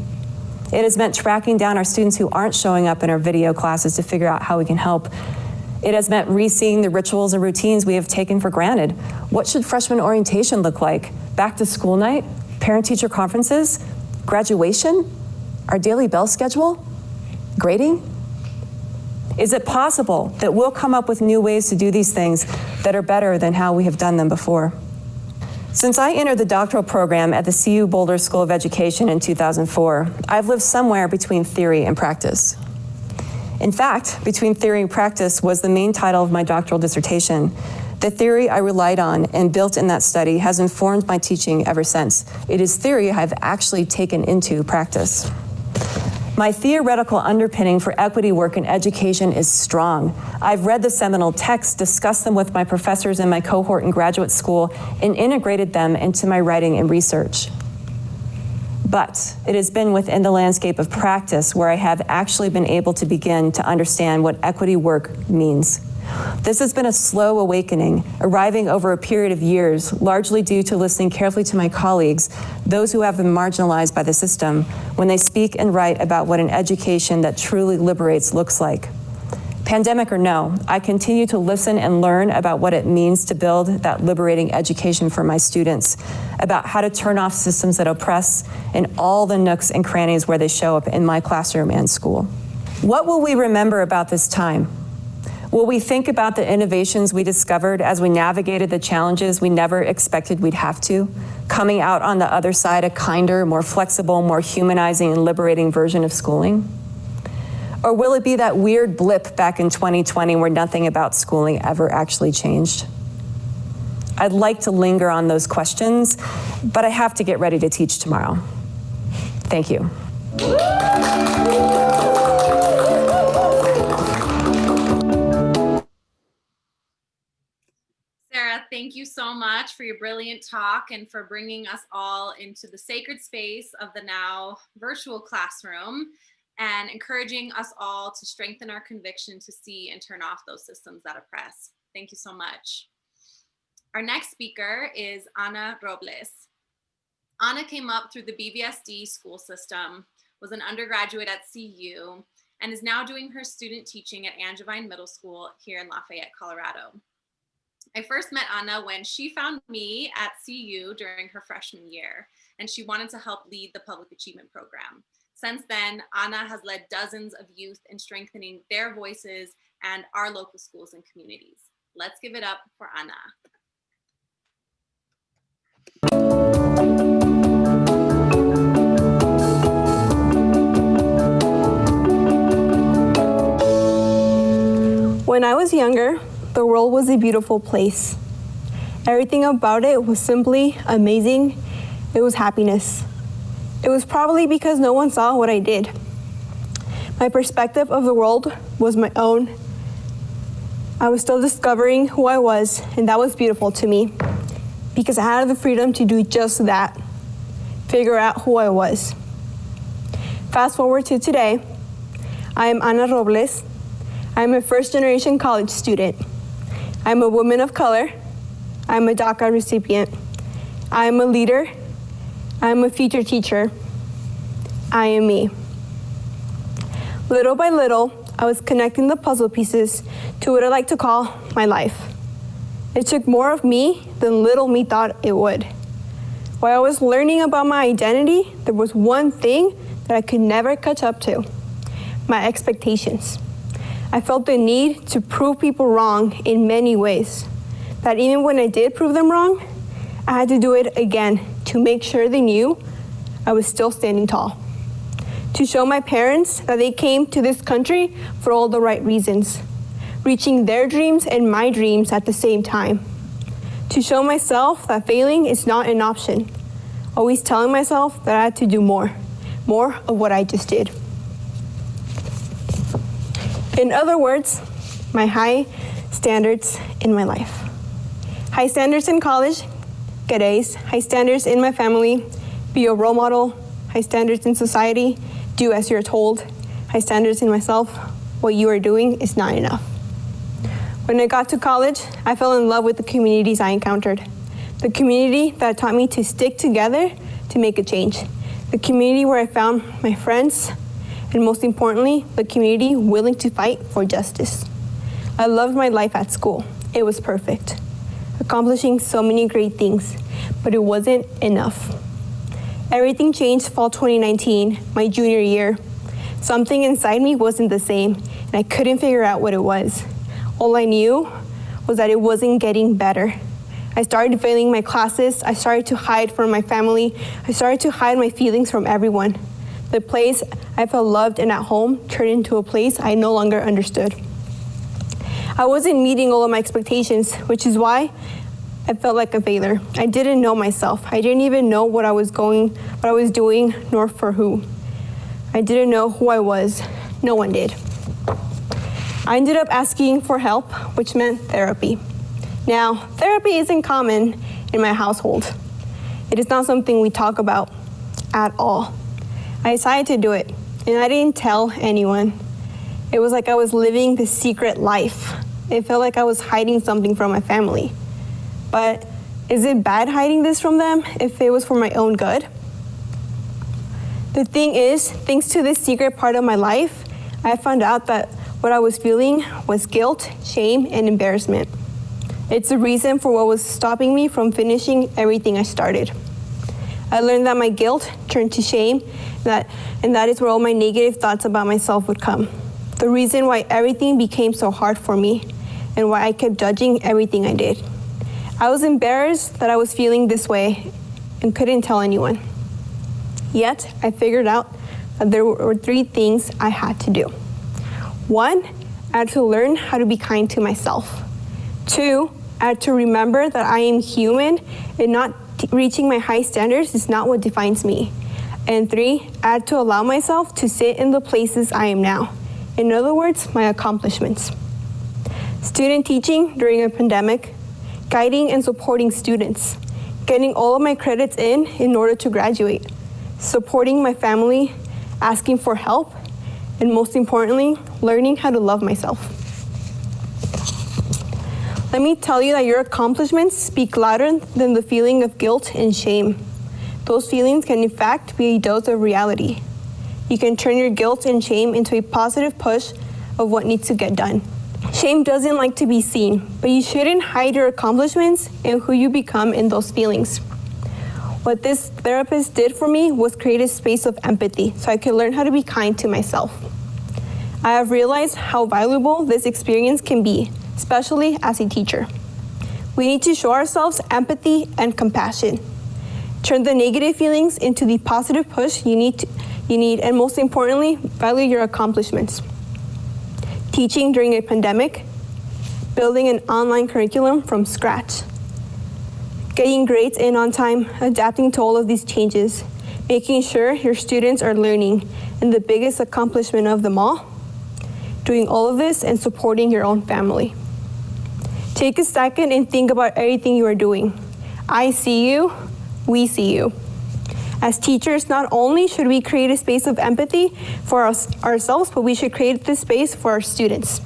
It has meant tracking down our students who aren't showing up in our video classes to figure out how we can help. It has meant re-seeing the rituals and routines we have taken for granted. What should freshman orientation look like? Back to school night? Parent-teacher conferences? Graduation? Our daily bell schedule? Grading? Is it possible that we'll come up with new ways to do these things that are better than how we have done them before? Since I entered the doctoral program at the CU Boulder School of Education in 2004, I've lived somewhere between theory and practice. In fact, Between Theory and Practice was the main title of my doctoral dissertation. The theory I relied on and built in that study has informed my teaching ever since. It is theory I've actually taken into practice. My theoretical underpinning for equity work in education is strong. I've read the seminal texts, discussed them with my professors in my cohort in graduate school, and integrated them into my writing and research. But it has been within the landscape of practice where I have actually been able to begin to understand what equity work means. This has been a slow awakening, arriving over a period of years, largely due to listening carefully to my colleagues, those who have been marginalized by the system, when they speak and write about what an education that truly liberates looks like. Pandemic or no, I continue to listen and learn about what it means to build that liberating education for my students, about how to turn off systems that oppress in all the nooks and crannies where they show up in my classroom and school. What will we remember about this time? Will we think about the innovations we discovered as we navigated the challenges we never expected we'd have to, coming out on the other side a kinder, more flexible, more humanizing and liberating version of schooling? Or will it be that weird blip back in 2020 where nothing about schooling ever actually changed? I'd like to linger on those questions, but I have to get ready to teach tomorrow. Thank you. Sarah, thank you so much for your brilliant talk and for bringing us all into the sacred space of the now virtual classroom and encouraging us all to strengthen our conviction to see and turn off those systems that oppress. Thank you so much. Our next speaker is Ana Robles. Ana came up through the BVSD school system, was an undergraduate at CU, and is now doing her student teaching at Angevine Middle School here in Lafayette, Colorado. I first met Ana when she found me at CU during her freshman year, and she wanted to help lead the public achievement program. Since then, Ana has led dozens of youth in strengthening their voices and our local schools and communities. Let's give it up for Anna. When I was younger, the world was a beautiful place. Everything about it was simply amazing. It was happiness. It was probably because no one saw what I did. My perspective of the world was my own. I was still discovering who I was, and that was beautiful to me because I had the freedom to do just that, figure out who I was. Fast forward to today, I am Ana Robles. I'm a first-generation college student. I'm a woman of color. I'm a DACA recipient. I'm a leader. I'm a future teacher. I am me. Little by little, I was connecting the puzzle pieces to what I like to call my life. It took more of me than little me thought it would. While I was learning about my identity, there was one thing that I could never catch up to: my expectations. I felt the need to prove people wrong in many ways. That even when I did prove them wrong, I had to do it again to make sure they knew I was still standing tall. To show my parents that they came to this country for all the right reasons, reaching their dreams and my dreams at the same time. To show myself that failing is not an option, always telling myself that I had to do more of what I just did. In other words, my high standards in my life. High standards in college, get A's. High standards in my family, be a role model. High standards in society, do as you're told. High standards in myself, what you are doing is not enough. When I got to college, I fell in love with the communities I encountered. The community that taught me to stick together to make a change. The community where I found my friends, and most importantly, the community willing to fight for justice. I loved my life at school. It was perfect, accomplishing so many great things, but it wasn't enough. Everything changed fall 2019, my junior year. Something inside me wasn't the same, and I couldn't figure out what it was. All I knew was that it wasn't getting better. I started failing my classes. I started to hide from my family. I started to hide my feelings from everyone. The place I felt loved and at home turned into a place I no longer understood. I wasn't meeting all of my expectations, which is why I felt like a failure. I didn't know myself. I didn't even know what I was doing, nor for who. I didn't know who I was. No one did. I ended up asking for help, which meant therapy. Now, therapy isn't common in my household. It is not something we talk about at all. I decided to do it, and I didn't tell anyone. It was like I was living this secret life. It felt like I was hiding something from my family. But is it bad hiding this from them if it was for my own good? The thing is, thanks to this secret part of my life, I found out that what I was feeling was guilt, shame, and embarrassment. It's the reason for what was stopping me from finishing everything I started. I learned that my guilt turned to shame, and that is where all my negative thoughts about myself would come. The reason why everything became so hard for me, and why I kept judging everything I did. I was embarrassed that I was feeling this way and couldn't tell anyone. Yet, I figured out that there were 3 things I had to do. 1, I had to learn how to be kind to myself. 2, I had to remember that I am human and not reaching my high standards is not what defines me. And 3, I had to allow myself to sit in the places I am now. In other words, my accomplishments. Student teaching during a pandemic, guiding and supporting students, getting all of my credits in order to graduate, supporting my family, asking for help, and most importantly, learning how to love myself. Let me tell you that your accomplishments speak louder than the feeling of guilt and shame. Those feelings can in fact be a dose of reality. You can turn your guilt and shame into a positive push of what needs to get done. Shame doesn't like to be seen, but you shouldn't hide your accomplishments and who you become in those feelings. What this therapist did for me was create a space of empathy so I could learn how to be kind to myself. I have realized how valuable this experience can be especially as a teacher. We need to show ourselves empathy and compassion. Turn the negative feelings into the positive push you need, and most importantly, value your accomplishments. Teaching during a pandemic, building an online curriculum from scratch, getting grades in on time, adapting to all of these changes, making sure your students are learning, and the biggest accomplishment of them all, doing all of this and supporting your own family. Take a second and think about everything you are doing. I see you, we see you. As teachers, not only should we create a space of empathy for ourselves, but we should create this space for our students.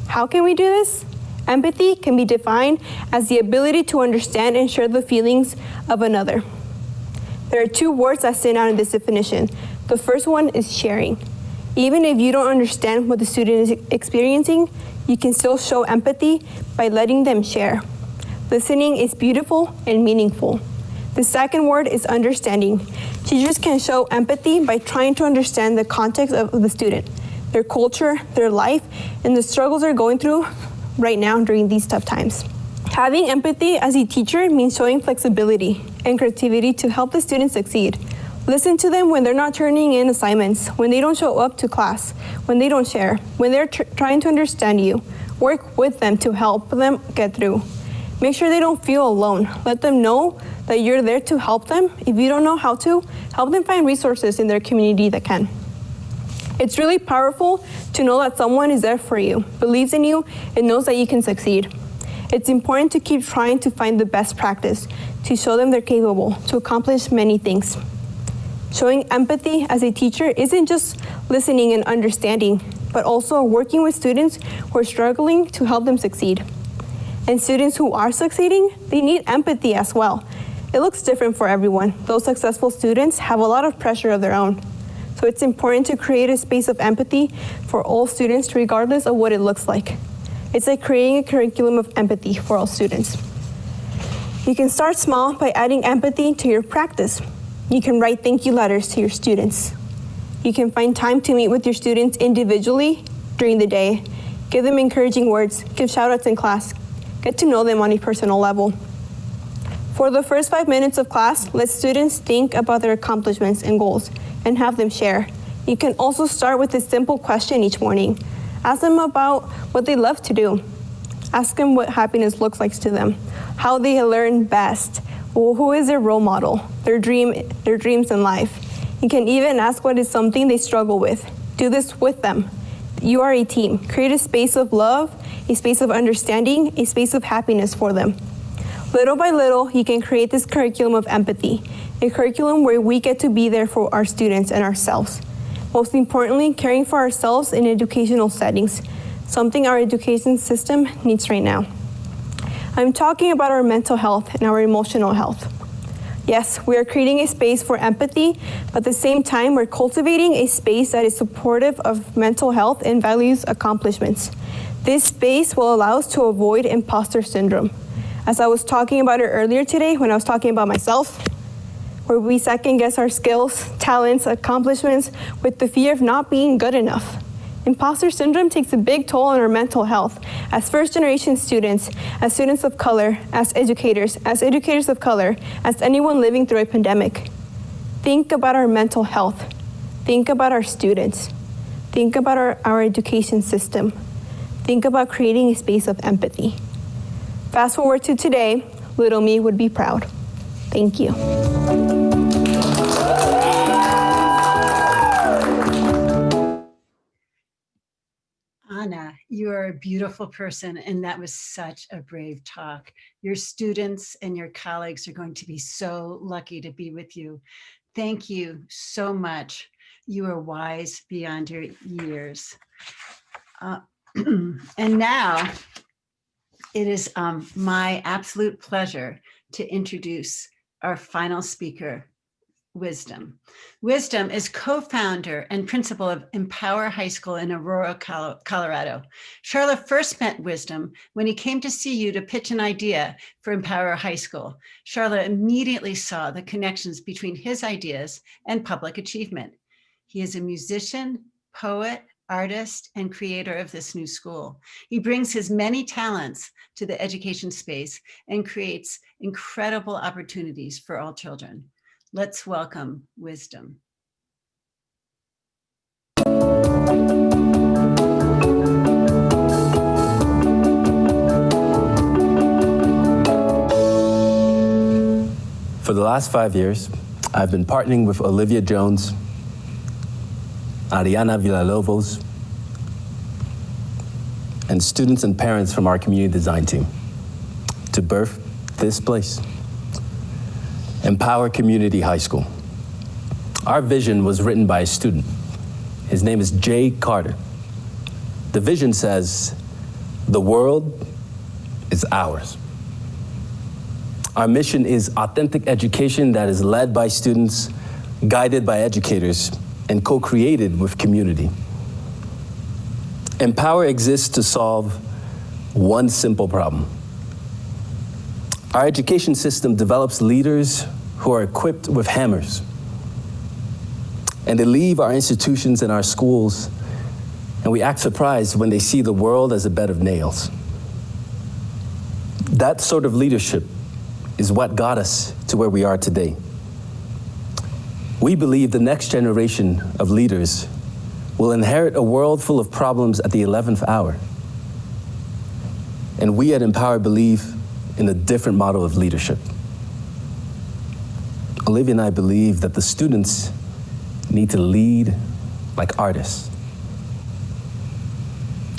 How can we do this? Empathy can be defined as the ability to understand and share the feelings of another. There are two words that stand out in this definition. The first one is sharing. Even if you don't understand what the student is experiencing, you can still show empathy by letting them share. Listening is beautiful and meaningful. The second word is understanding. Teachers can show empathy by trying to understand the context of the student, their culture, their life, and the struggles they're going through right now during these tough times. Having empathy as a teacher means showing flexibility and creativity to help the students succeed. Listen to them when they're not turning in assignments, when they don't show up to class, when they don't share, when they're trying to understand you. Work with them to help them get through. Make sure they don't feel alone. Let them know that you're there to help them. If you don't know how to, help them find resources in their community that can. It's really powerful to know that someone is there for you, believes in you, and knows that you can succeed. It's important to keep trying to find the best practice, to show them they're capable, to accomplish many things. Showing empathy as a teacher isn't just listening and understanding, but also working with students who are struggling to help them succeed. And students who are succeeding, they need empathy as well. It looks different for everyone. Those successful students have a lot of pressure of their own. So it's important to create a space of empathy for all students, regardless of what it looks like. It's like creating a curriculum of empathy for all students. You can start small by adding empathy to your practice. You can write thank you letters to your students. You can find time to meet with your students individually during the day. Give them encouraging words, give shout outs in class, get to know them on a personal level. For the first 5 minutes of class, let students think about their accomplishments and goals and have them share. You can also start with a simple question each morning. Ask them about what they love to do. Ask them what happiness looks like to them, how they learn best, who is their role model, their dreams in life. You can even ask what is something they struggle with. Do this with them. You are a team. Create a space of love, a space of understanding, a space of happiness for them. Little by little, you can create this curriculum of empathy, a curriculum where we get to be there for our students and ourselves. Most importantly, caring for ourselves in educational settings, something our education system needs right now. I'm talking about our mental health and our emotional health. Yes, we are creating a space for empathy, but at the same time, we're cultivating a space that is supportive of mental health and values accomplishments. This space will allow us to avoid imposter syndrome. As I was talking about it earlier today when I was talking about myself, where we second guess our skills, talents, accomplishments with the fear of not being good enough. Imposter syndrome takes a big toll on our mental health as first-generation students, as students of color, as educators of color, as anyone living through a pandemic. Think about our mental health. Think about our students. Think about our education system. Think about creating a space of empathy. Fast forward to today, little me would be proud. Thank you. Anna, you are a beautiful person, and that was such a brave talk. Your students and your colleagues are going to be so lucky to be with you. Thank you so much. You are wise beyond your years. And now it is my absolute pleasure to introduce our final speaker, Wisdom. Wisdom is co-founder and principal of Empower High School in Aurora, Colorado. Charlotte first met Wisdom when he came to CU to pitch an idea for Empower High School. Charlotte immediately saw the connections between his ideas and public achievement. He is a musician, poet, artist, and creator of this new school. He brings his many talents to the education space and creates incredible opportunities for all children. Let's welcome Wisdom. For the last 5 years, I've been partnering with Olivia Jones, Ariana Villalobos, and students and parents from our community design team to birth this place, Empower Community High School. Our vision was written by a student. His name is Jay Carter. The vision says, the world is ours. Our mission is authentic education that is led by students, guided by educators, and co-created with community. Empower exists to solve one simple problem. Our education system develops leaders who are equipped with hammers, and they leave our institutions and our schools, and we act surprised when they see the world as a bed of nails. That sort of leadership is what got us to where we are today. We believe the next generation of leaders will inherit a world full of problems at the 11th hour. And we at Empower believe in a different model of leadership. Olivia and I believe that the students need to lead like artists.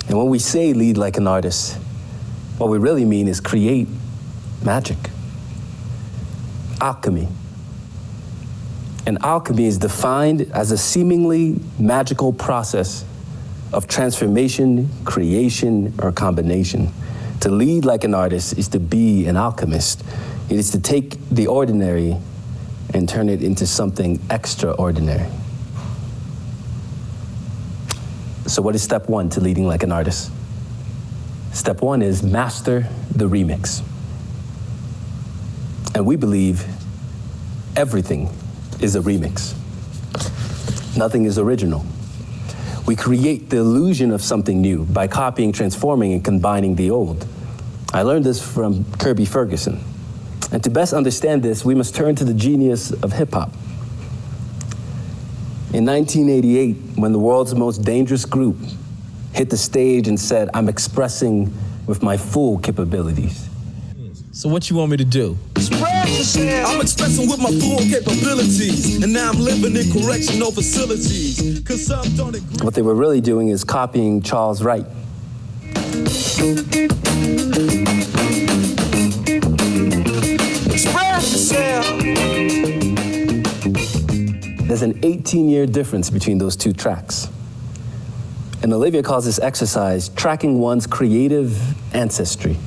And when we say lead like an artist, what we really mean is create magic. Alchemy. And alchemy is defined as a seemingly magical process of transformation, creation, or combination. To lead like an artist is to be an alchemist. It is to take the ordinary and turn it into something extraordinary. So what is step one to leading like an artist? Step one is master the remix. And we believe everything is a remix. Nothing is original. We create the illusion of something new by copying, transforming, and combining the old. I learned this from Kirby Ferguson. And to best understand this, we must turn to the genius of hip hop. In 1988, when the world's most dangerous group hit the stage and said, "I'm expressing with my full capabilities." So what you want me to do? I'm expressing with my full capabilities, and now I'm living in correctional facilities. 'Cause some don't agree. What they were really doing is copying Charles Wright. Express yourself. There's an 18-year difference between those two tracks. And Olivia calls this exercise tracking one's creative ancestry.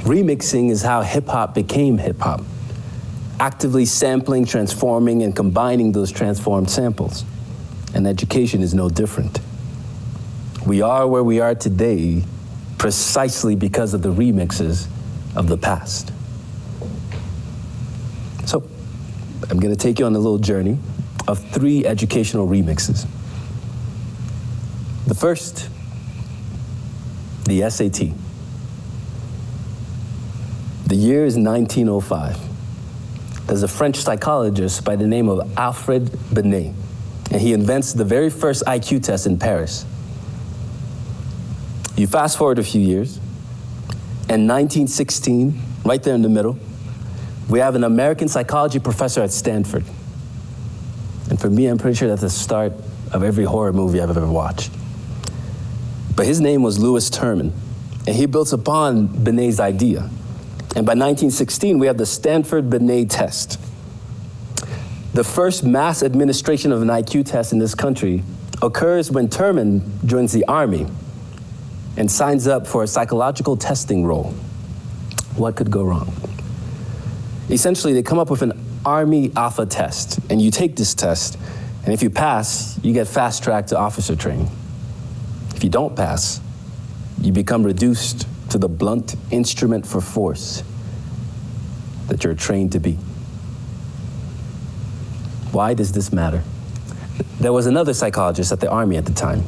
Remixing is how hip-hop became hip-hop, actively sampling, transforming, and combining those transformed samples. And education is no different. We are where we are today precisely because of the remixes of the past. So, I'm going to take you on a little journey of 3 educational remixes. The first, the SAT. The year is 1905. There's a French psychologist by the name of Alfred Binet, and he invents the very first IQ test in Paris. You fast forward a few years, in 1916, right there in the middle, we have an American psychology professor at Stanford. And for me, I'm pretty sure that's the start of every horror movie I've ever watched. But his name was Louis Terman, and he built upon Binet's idea. And by 1916, we have the Stanford-Binet test. The first mass administration of an IQ test in this country occurs when Terman joins the Army and signs up for a psychological testing role. What could go wrong? Essentially, they come up with an Army Alpha test, and you take this test, and if you pass, you get fast-tracked to officer training. If you don't pass, you become reduced to the blunt instrument for force that you're trained to be. Why does this matter? there was another psychologist at the Army at the time.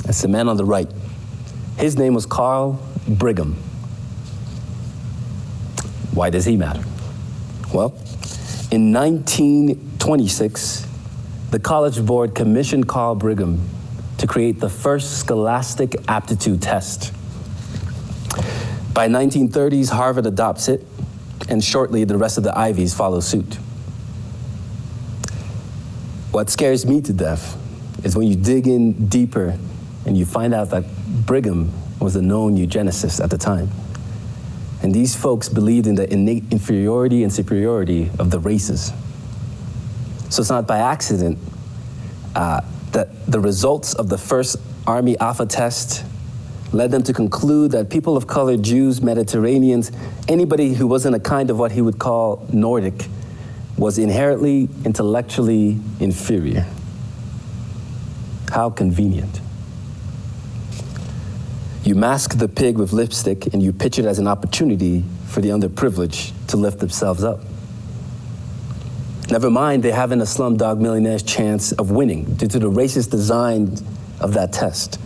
That's the man on the right. His name was Carl Brigham. Why does he matter? Well, in 1926, the College Board commissioned Carl Brigham to create the first scholastic aptitude test. By 1930s, Harvard adopts it, and shortly the rest of the Ivies follow suit. What scares me to death is when you dig in deeper and you find out that Brigham was a known eugenicist at the time. And these folks believed in the innate inferiority and superiority of the races. So it's not by accident that the results of the first Army Alpha test led them to conclude that people of color, Jews, Mediterraneans, anybody who wasn't a kind of what he would call Nordic, was inherently intellectually inferior. How convenient. You mask the pig with lipstick and you pitch it as an opportunity for the underprivileged to lift themselves up. Never mind they haven't a Slumdog Millionaire's chance of winning due to the racist design of that test.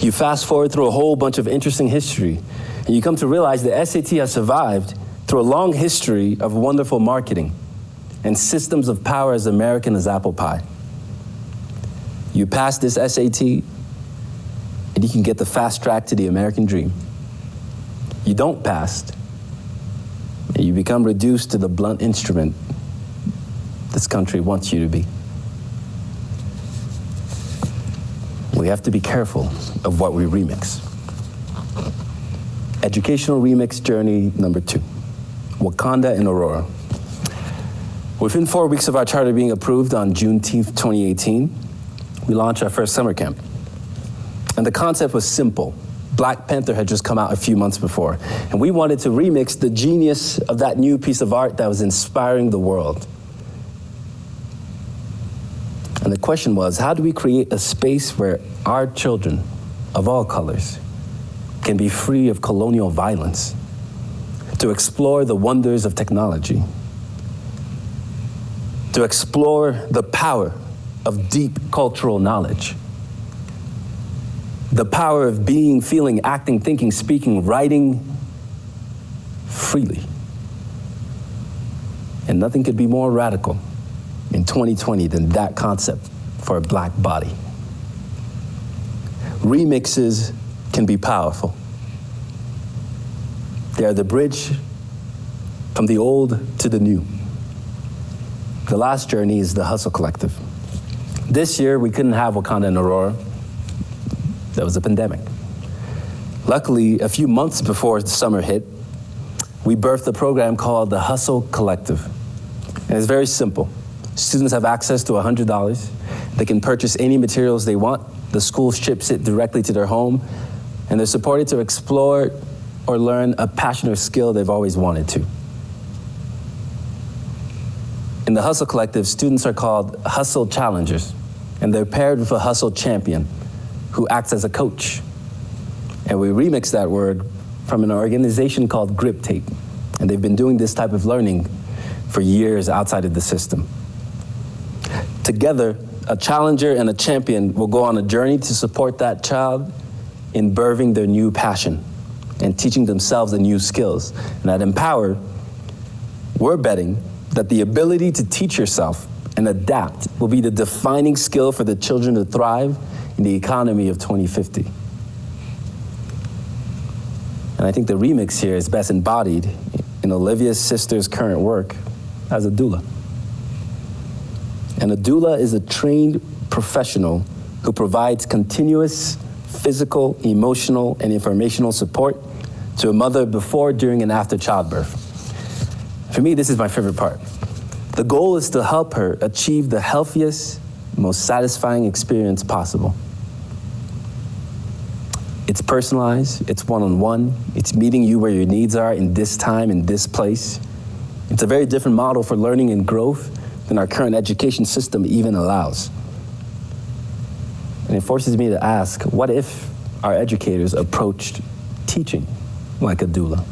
You fast forward through a whole bunch of interesting history, and you come to realize the SAT has survived through a long history of wonderful marketing and systems of power as American as apple pie. You pass this SAT, and you can get the fast track to the American dream. You don't pass, and you become reduced to the blunt instrument this country wants you to be. We have to be careful of what we remix. Educational remix journey number 2, Wakanda and Aurora. Within 4 weeks of our charter being approved on Juneteenth, 2018, we launched our first summer camp. And the concept was simple. Black Panther had just come out a few months before, and we wanted to remix the genius of that new piece of art that was inspiring the world. And the question was, how do we create a space where our children of all colors can be free of colonial violence, to explore the wonders of technology, to explore the power of deep cultural knowledge, the power of being, feeling, acting, thinking, speaking, writing freely. And nothing could be more radical in 2020 than that concept for a black body. Remixes can be powerful. They are the bridge from the old to the new. The last journey is the Hustle Collective. This year, we couldn't have Wakanda and Aurora. There was a pandemic. Luckily, a few months before the summer hit, we birthed a program called the Hustle Collective. And it's very simple. Students have access to $100. They can purchase any materials they want. The school ships it directly to their home, and they're supported to explore or learn a passion or skill they've always wanted to. In the Hustle Collective, students are called Hustle Challengers, and they're paired with a Hustle Champion who acts as a coach. And we remix that word from an organization called Grip Tape, and they've been doing this type of learning for years outside of the system. Together, a challenger and a champion will go on a journey to support that child in birthing their new passion and teaching themselves the new skills. And at Empower, we're betting that the ability to teach yourself and adapt will be the defining skill for the children to thrive in the economy of 2050. And I think the remix here is best embodied in Olivia's sister's current work as a doula. And a doula is a trained professional who provides continuous physical, emotional, and informational support to a mother before, during, and after childbirth. For me, this is my favorite part. The goal is to help her achieve the healthiest, most satisfying experience possible. It's personalized, it's one-on-one, it's meeting you where your needs are in this time, in this place. It's a very different model for learning and growth than our current education system even allows. And it forces me to ask, what if our educators approached teaching like a doula,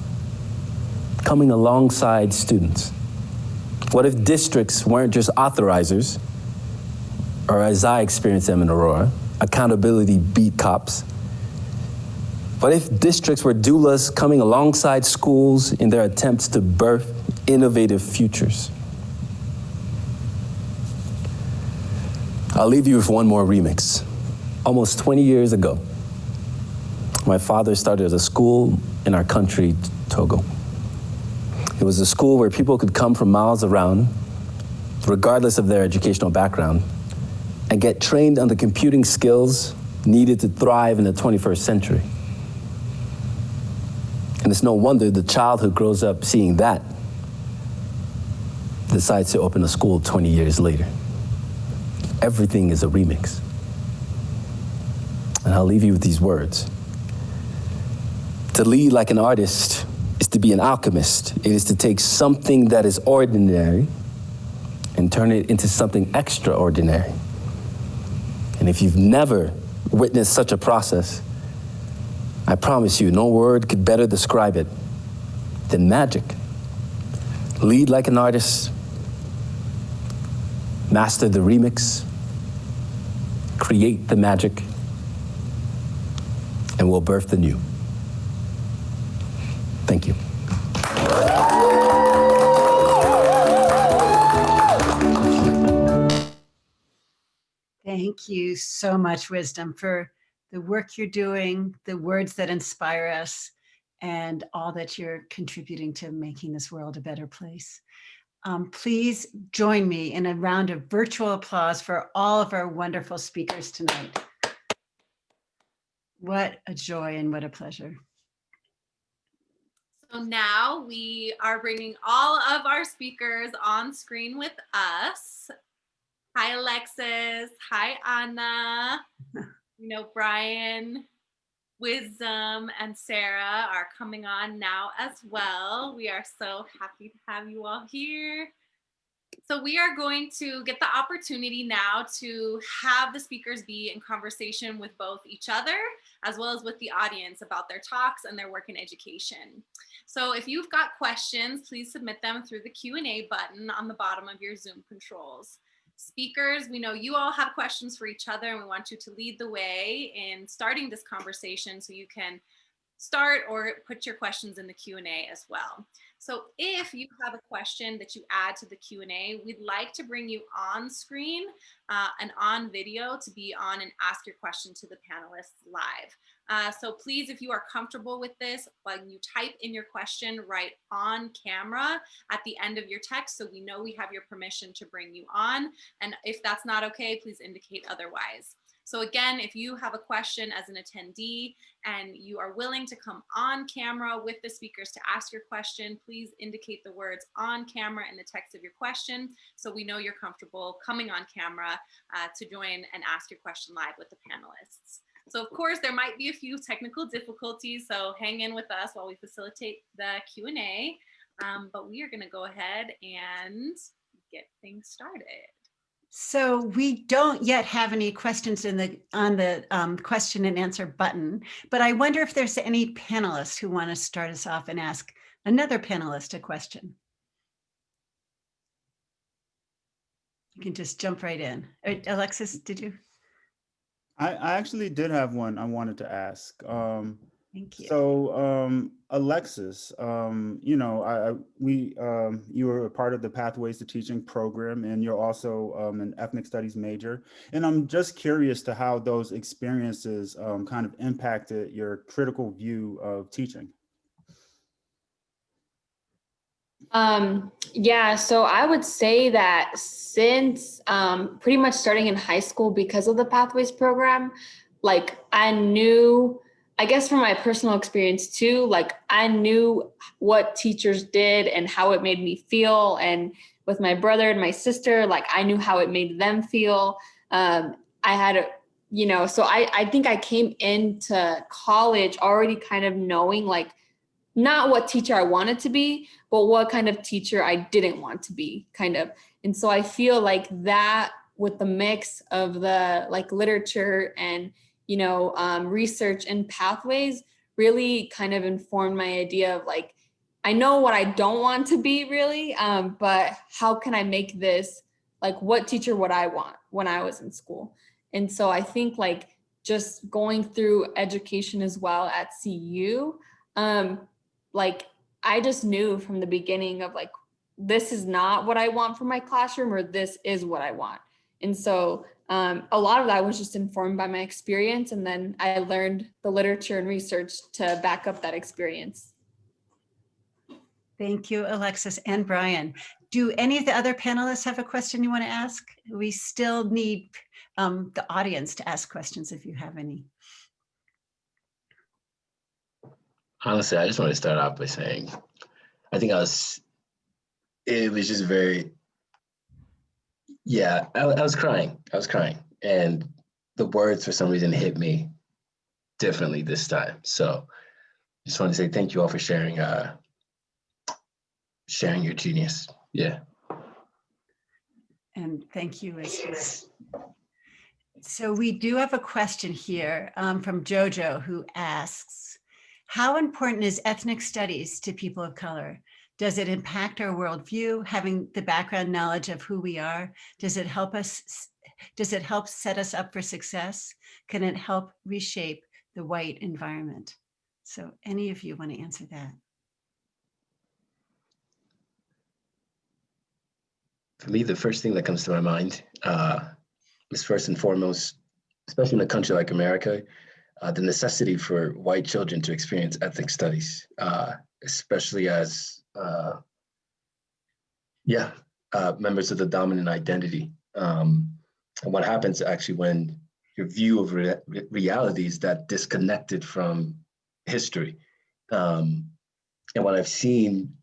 coming alongside students? What if districts weren't just authorizers, or as I experience them in Aurora, accountability beat cops. What if districts were doulas coming alongside schools in their attempts to birth innovative futures? I'll leave you with one more remix. Almost 20 years ago, my father started a school in our country, Togo. It was a school where people could come from miles around, regardless of their educational background, and get trained on the computing skills needed to thrive in the 21st century. And it's no wonder the child who grows up seeing that decides to open a school 20 years later. Everything is a remix. And I'll leave you with these words. To lead like an artist is to be an alchemist. It is to take something that is ordinary and turn it into something extraordinary. And if you've never witnessed such a process, I promise you, no word could better describe it than magic. Lead like an artist, master the remix, create the magic, and we'll birth the new. Thank you. Thank you so much, Wisdom, for the work you're doing, the words that inspire us, and all that you're contributing to making this world a better place. Please join me in a round of virtual applause for all of our wonderful speakers tonight. What a joy and what a pleasure. So now we are bringing all of our speakers on screen with us. Hi, Alexis. Hi, Anna. You know, Brian, Wisdom, and Sarah are coming on now as well. We are so happy to have you all here. So we are going to get the opportunity now to have the speakers be in conversation with both each other as well as with the audience about their talks and their work in education. So if you've got questions, please submit them through the Q&A button on the bottom of your Zoom controls. Speakers, we know you all have questions for each other, and we want you to lead the way in starting this conversation so you can start or put your questions in the Q&A as well. So if you have a question that you add to the Q&A, we'd like to bring you on screen and on video to be on and ask your question to the panelists live. So please, if you are comfortable with this, when you type in your question right on camera at the end of your text, so we know we have your permission to bring you on. And if that's not okay, please indicate otherwise. So again, if you have a question as an attendee and you are willing to come on camera with the speakers to ask your question, please indicate the words on camera in the text of your question so we know you're comfortable coming on camera to join and ask your question live with the panelists. So of course, there might be a few technical difficulties, so hang in with us while we facilitate the Q&A, but we are gonna go ahead and get things started. So we don't yet have any questions on the question and answer button, but I wonder if there's any panelists who want to start us off and ask another panelist a question. You can just jump right in. Alexis, did you? I actually did have one I wanted to ask. Thank you. So, Alexis, you know, you were a part of the Pathways to Teaching program, and you're also an ethnic studies major. And I'm just curious to how those experiences kind of impacted your critical view of teaching. Yeah, so I would say that since pretty much starting in high school, because of the Pathways program, like I knew, I guess from my personal experience too, like I knew what teachers did and how it made me feel. And with my brother and my sister, like I knew how it made them feel. I had, you know, so I think I came into college already kind of knowing like not what teacher I wanted to be, but what kind of teacher I didn't want to be, kind of. And so I feel like that with the mix of the like literature and you know, research and pathways really kind of informed my idea of like, I know what I don't want to be really, but how can I make this like what teacher would I want when I was in school? And so I think like just going through education as well at CU, like I just knew from the beginning of like, this is not what I want for my classroom, or this is what I want. And so a lot of that was just informed by my experience. And then I learned the literature and research to back up that experience. Thank you, Alexis and Brian. Do any of the other panelists have a question you want to ask? We still need the audience to ask questions if you have any. Honestly, I just want to start off by saying, I think it was just very, yeah, I was crying. And the words for some reason hit me differently this time. So just want to say thank you all for sharing your genius. Yeah. And thank you as well. So we do have a question here from Jojo, who asks, how important is ethnic studies to people of color? Does it impact our worldview, having the background knowledge of who we are? Does it help set us up for success? Can it help reshape the white environment? So any of you want to answer that? For me, the first thing that comes to my mind is first and foremost, especially in a country like America, the necessity for white children to experience ethnic studies, especially as members of the dominant identity. And what happens actually when your view of reality is that disconnected from history. And what I've seen,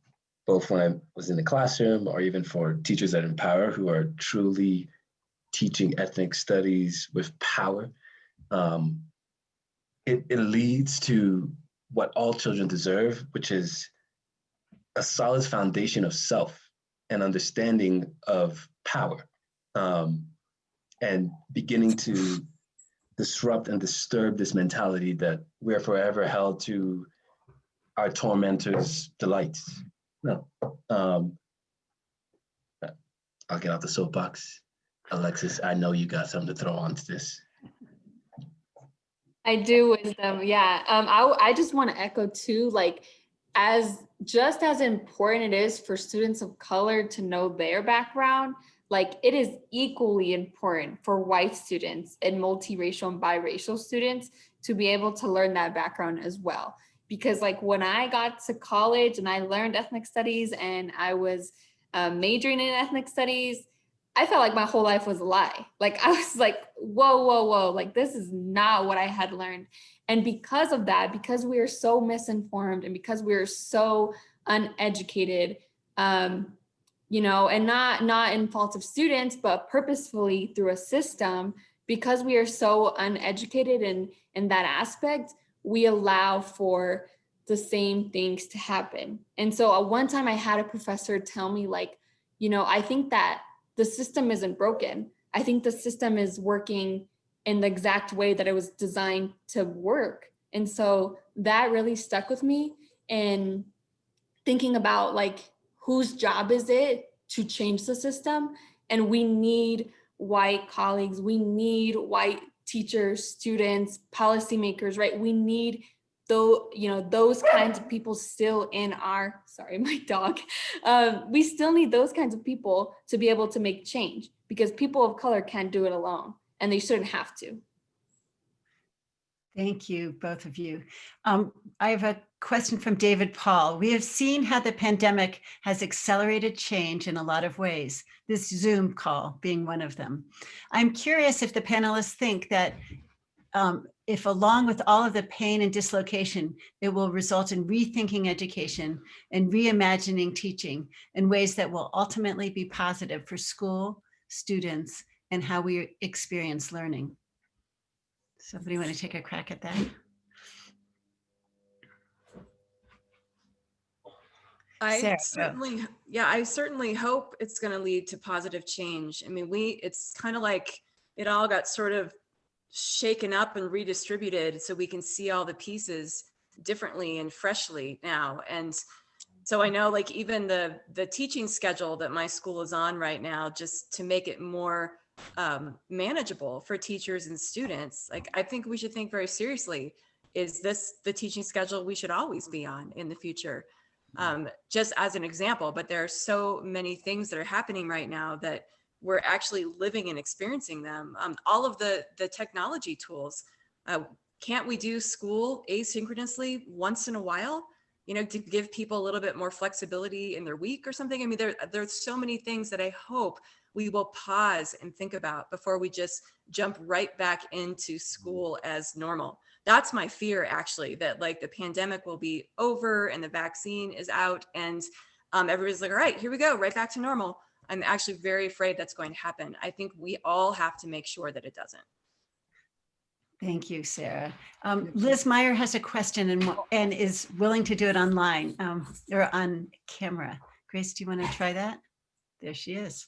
both when I was in the classroom or even for teachers that empower who are truly teaching ethnic studies with power, it leads to what all children deserve, which is a solid foundation of self and understanding of power, and beginning to disrupt and disturb this mentality that we're forever held to our tormentors' delights. No. I'll get off the soapbox. Alexis, I know you got something to throw onto this. I do, Wisdom. Yeah. I just want to echo too, like, just as important it is for students of color to know their background, like it is equally important for white students and multiracial and biracial students to be able to learn that background as well. Because like when I got to college and I learned ethnic studies and I was majoring in ethnic studies, I felt like my whole life was a lie. Like I was like, whoa, like this is not what I had learned. And because of that, because we are so misinformed and because we are so uneducated, and not in fault of students, but purposefully through a system, because we are so uneducated in that aspect, we allow for the same things to happen. And so one time I had a professor tell me like, I think that the system isn't broken. I think the system is working in the exact way that it was designed to work. And so that really stuck with me in thinking about like, whose job is it to change the system? And we need white colleagues, we need white teachers, students, policymakers, right? We need those kinds of people still in our, sorry, my dog. We still need those kinds of people to be able to make change, because people of color can't do it alone and they shouldn't have to. Thank you, both of you. I have a question from David Paul. We have seen how the pandemic has accelerated change in a lot of ways, this Zoom call being one of them. I'm curious if the panelists think that if along with all of the pain and dislocation, it will result in rethinking education and reimagining teaching in ways that will ultimately be positive for school, students, and how we experience learning. Somebody want to take a crack at that? I certainly hope it's going to lead to positive change. I mean, it's kind of like it all got sort of shaken up and redistributed so we can see all the pieces differently and freshly now. And So I know like even the teaching schedule that my school is on right now, just to make it more manageable for teachers and students, like I think we should think very seriously, is this the teaching schedule we should always be on in the future? Just as an example, but there are so many things that are happening right now that we're actually living and experiencing them. All of the technology tools, can't we do school asynchronously once in a while? You know, to give people a little bit more flexibility in their week or something. I mean, there's so many things that I hope we will pause and think about before we just jump right back into school as normal. That's my fear, actually, that like the pandemic will be over and the vaccine is out and everybody's like, all right, here we go, right back to normal. I'm actually very afraid that's going to happen. I think we all have to make sure that it doesn't. Thank you, Sarah. Liz Meyer has a question and is willing to do it online or on camera. Grace, do you want to try that? There she is.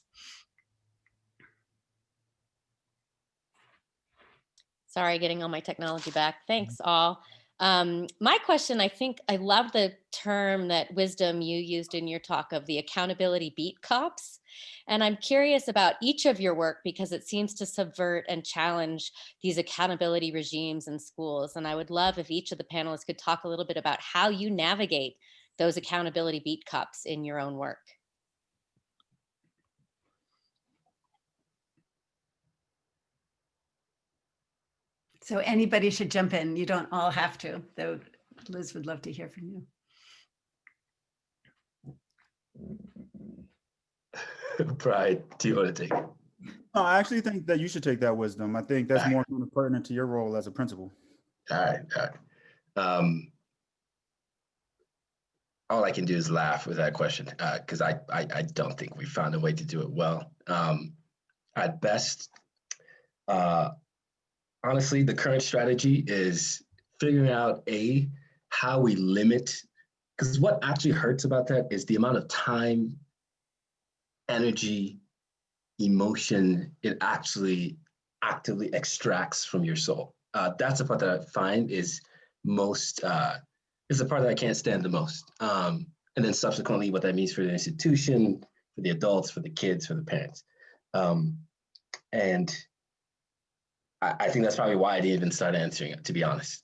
Sorry, getting all my technology back. Thanks all. My question, I think I love the term that Wisdom you used in your talk of the accountability beat cops. And I'm curious about each of your work because it seems to subvert and challenge these accountability regimes in schools. And I would love if each of the panelists could talk a little bit about how you navigate those accountability beat cops in your own work. So anybody should jump in. You don't all have to, though Liz would love to hear from you. Brian, do you want to take it? No, I actually think that you should take that, Wisdom. I think that's more kind of pertinent to your role as a principal. All right. All I can do is laugh with that question because I don't think we found a way to do it well. At best, honestly, the current strategy is figuring out how we limit, because what actually hurts about that is the amount of time, energy, emotion it actually actively extracts from your soul. That's the part that I find is most, is the part that I can't stand the most. And then subsequently what that means for the institution, for the adults, for the kids, for the parents. And I think that's probably why I didn't even start answering it, to be honest,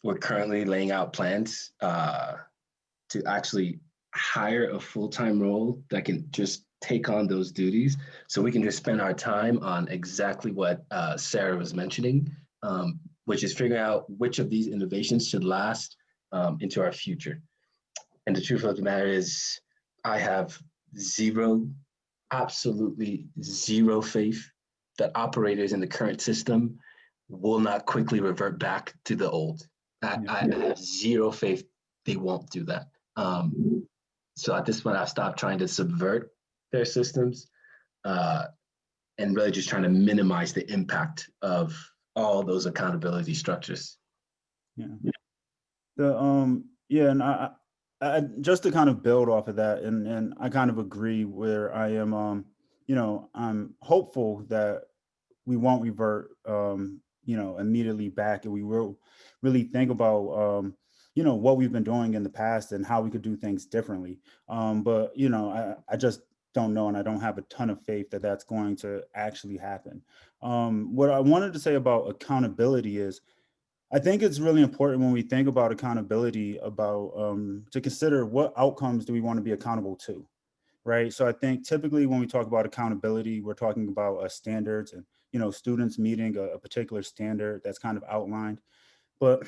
we're currently laying out plans to actually hire a full-time role that can just take on those duties so we can just spend our time on exactly what Sarah was mentioning, which is figuring out which of these innovations should last into our future. And the truth of the matter is I have absolutely zero faith that operators in the current system will not quickly revert back to the old. I have zero faith they won't do that. So at this point, I've stopped trying to subvert their systems and really just trying to minimize the impact of all those accountability structures. And I just to kind of build off of that, and I kind of agree where I am, I'm hopeful that we won't revert, immediately back, and we will really think about, what we've been doing in the past and how we could do things differently. But I just don't know, and I don't have a ton of faith that that's going to actually happen. What I wanted to say about accountability is, I think it's really important when we think about accountability to consider what outcomes do we want to be accountable to, right? So I think typically when we talk about accountability, we're talking about standards and, students meeting a particular standard that's kind of outlined. But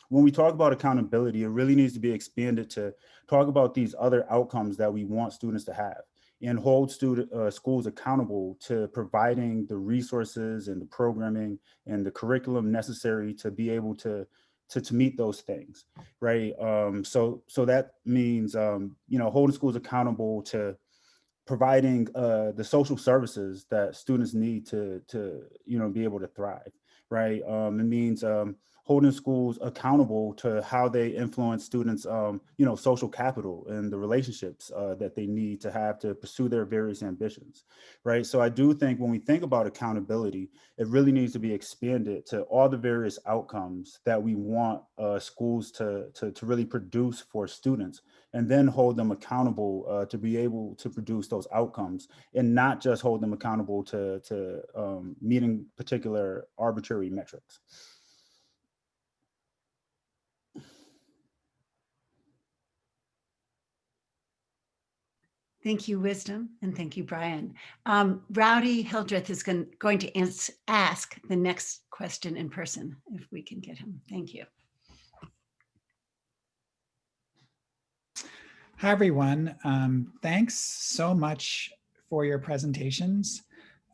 when we talk about accountability, it really needs to be expanded to talk about these other outcomes that we want students to have and hold schools accountable to providing the resources and the programming and the curriculum necessary to be able to meet those things, right? So that means, holding schools accountable to providing the social services that students need to be able to thrive, right? It means holding schools accountable to how they influence students, social capital and the relationships that they need to have to pursue their various ambitions, right? So I do think when we think about accountability, it really needs to be expanded to all the various outcomes that we want schools to really produce for students, and then hold them accountable to be able to produce those outcomes, and not just hold them accountable to meeting particular arbitrary metrics. Thank you, Wisdom, and thank you, Brian. Rowdy Hildreth is going to ask the next question in person, if we can get him. Thank you. Hi, everyone. Thanks so much for your presentations.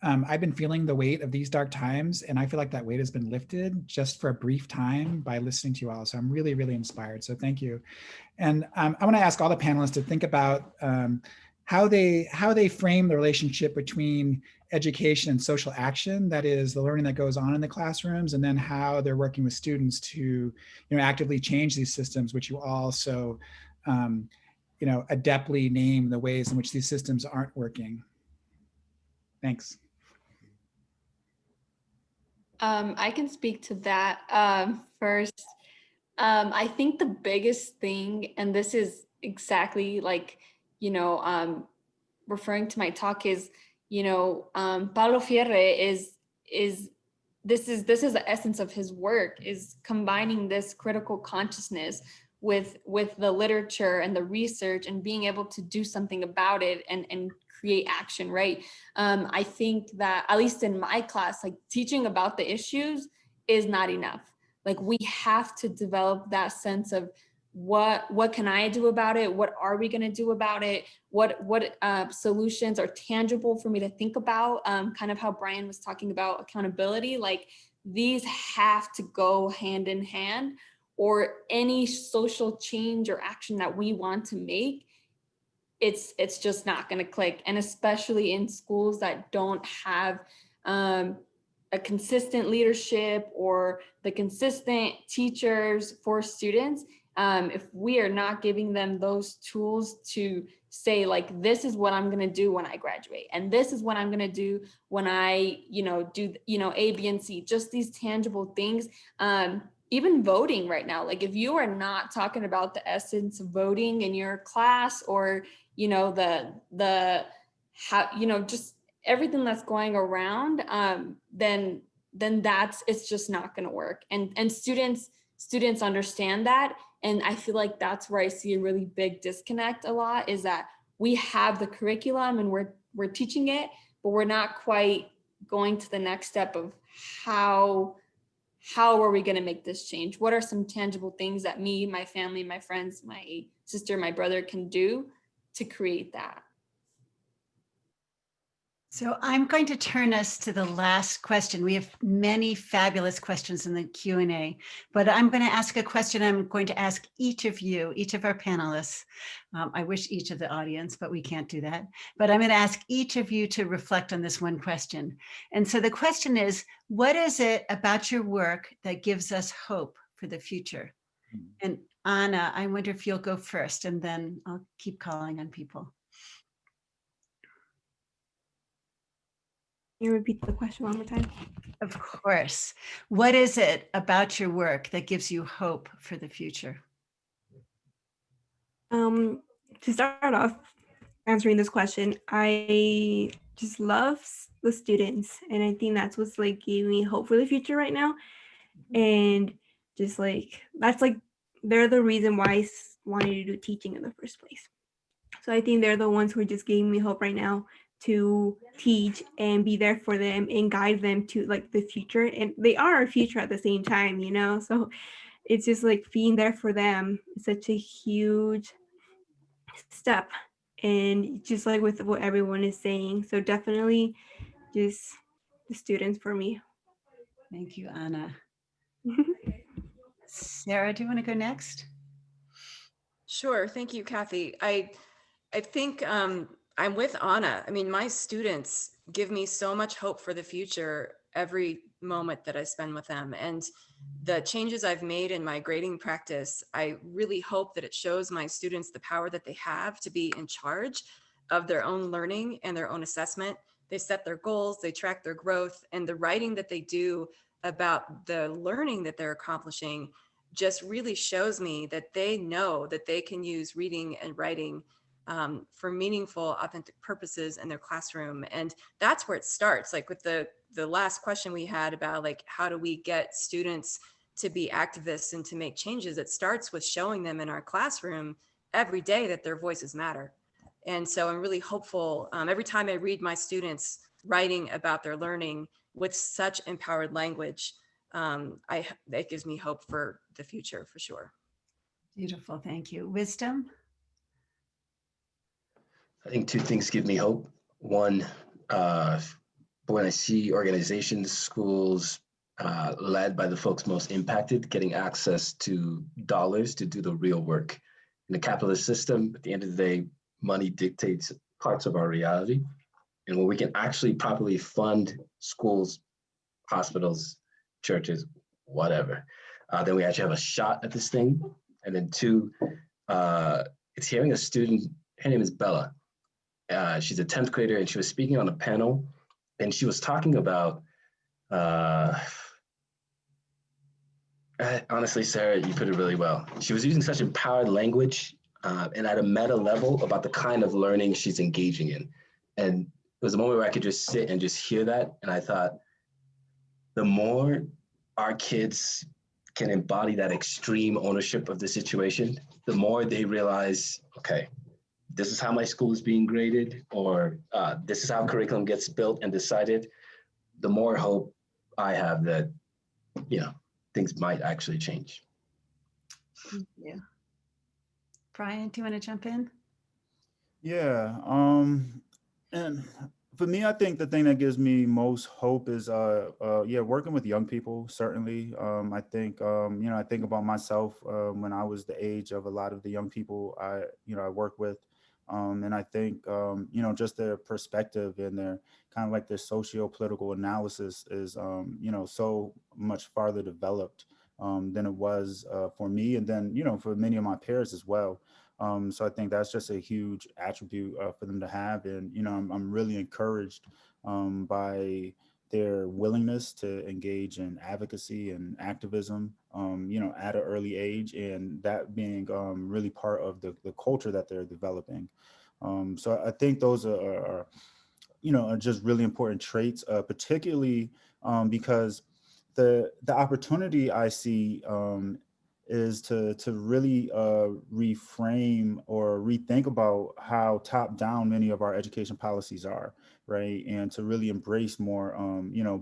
I've been feeling the weight of these dark times, and I feel like that weight has been lifted just for a brief time by listening to you all. So I'm really, really inspired. So thank you. And I want to ask all the panelists to think about how they frame the relationship between education and social action, that is the learning that goes on in the classrooms, and then how they're working with students to actively change these systems, which you also adeptly name the ways in which these systems aren't working. Thanks. I can speak to that first. I think the biggest thing, and this is exactly like, referring to my talk, is, Paulo Freire is this is the essence of his work, is combining this critical consciousness with the literature and the research, and being able to do something about it and create action, right? I think that, at least in my class, like, teaching about the issues is not enough. Like, we have to develop that sense of what can I do about it? What are we going to do about it? What solutions are tangible for me to think about? Kind of how Brian was talking about accountability, like, these have to go hand in hand, or any social change or action that we want to make, it's just not going to click. And especially in schools that don't have a consistent leadership or the consistent teachers for students, if we are not giving them those tools to say, like, this is what I'm going to do when I graduate, and this is what I'm going to do when I, do, A, B, and C, just these tangible things. Even voting right now, like, if you are not talking about the essence of voting in your class, or, the how, just everything that's going around, then it's just not going to work. And students understand that. And I feel like that's where I see a really big disconnect a lot, is that we have the curriculum and we're teaching it, but we're not quite going to the next step of how are we going to make this change? What are some tangible things that me, my family, my friends, my sister, my brother can do to create that? So I'm going to turn us to the last question. We have many fabulous questions in the Q&A, but I'm going to ask a question. I'm going to ask each of you, each of our panelists. I wish each of the audience, but we can't do that. But I'm going to ask each of you to reflect on this one question. And so the question is, what is it about your work that gives us hope for the future? And Anna, I wonder if you'll go first, and then I'll keep calling on people. Can you repeat the question one more time? Of course. What is it about your work that gives you hope for the future? To start off answering this question, I just love the students, and I think that's what's like giving me hope for the future right now. And just like, that's like, they're the reason why I wanted to do teaching in the first place. So I think they're the ones who are just giving me hope right now to teach and be there for them and guide them to like the future. And they are our future at the same time, so it's just like being there for them is such a huge step. And just like with what everyone is saying, so definitely just the students for me. Thank you, Anna. Sarah, do you want to go next? Sure. Thank you, Kathy. I think I'm with Anna. I mean, my students give me so much hope for the future every moment that I spend with them. And the changes I've made in my grading practice, I really hope that it shows my students the power that they have to be in charge of their own learning and their own assessment. They set their goals, they track their growth, and the writing that they do about the learning that they're accomplishing just really shows me that they know that they can use reading and writing for meaningful, authentic purposes in their classroom. And that's where it starts. Like with the last question we had about like, how do we get students to be activists and to make changes? It starts with showing them in our classroom every day that their voices matter. And so I'm really hopeful every time I read my students writing about their learning with such empowered language, that gives me hope for the future, for sure. Beautiful, thank you. Wisdom? I think two things give me hope. One, when I see organizations, schools led by the folks most impacted, getting access to dollars to do the real work. In the capitalist system, at the end of the day, money dictates parts of our reality. And when we can actually properly fund schools, hospitals, churches, whatever, then we actually have a shot at this thing. And then two, it's hearing a student, her name is Bella. She's a 10th grader and she was speaking on a panel and she was talking about, honestly, Sarah, you put it really well. She was using such empowered language and at a meta level about the kind of learning she's engaging in. And it was a moment where I could just sit and just hear that. And I thought, the more our kids can embody that extreme ownership of the situation, the more they realize, okay, this is how my school is being graded, or this is how curriculum gets built and decided, the more hope I have that, things might actually change. Thank you. Brian, do you want to jump in? Yeah, and for me, I think the thing that gives me most hope is, working with young people, certainly. I think, I think about myself when I was the age of a lot of the young people I work with. And I think, just their perspective and their kind of like their socio-political analysis is, so much farther developed than it was for me. And then, for many of my peers as well. So I think that's just a huge attribute for them to have. And, I'm really encouraged by their willingness to engage in advocacy and activism, at an early age, and that being really part of the culture that they're developing. So I think those are just really important traits, particularly because the opportunity I see is to really reframe or rethink about how top down many of our education policies are, right? And to really embrace more,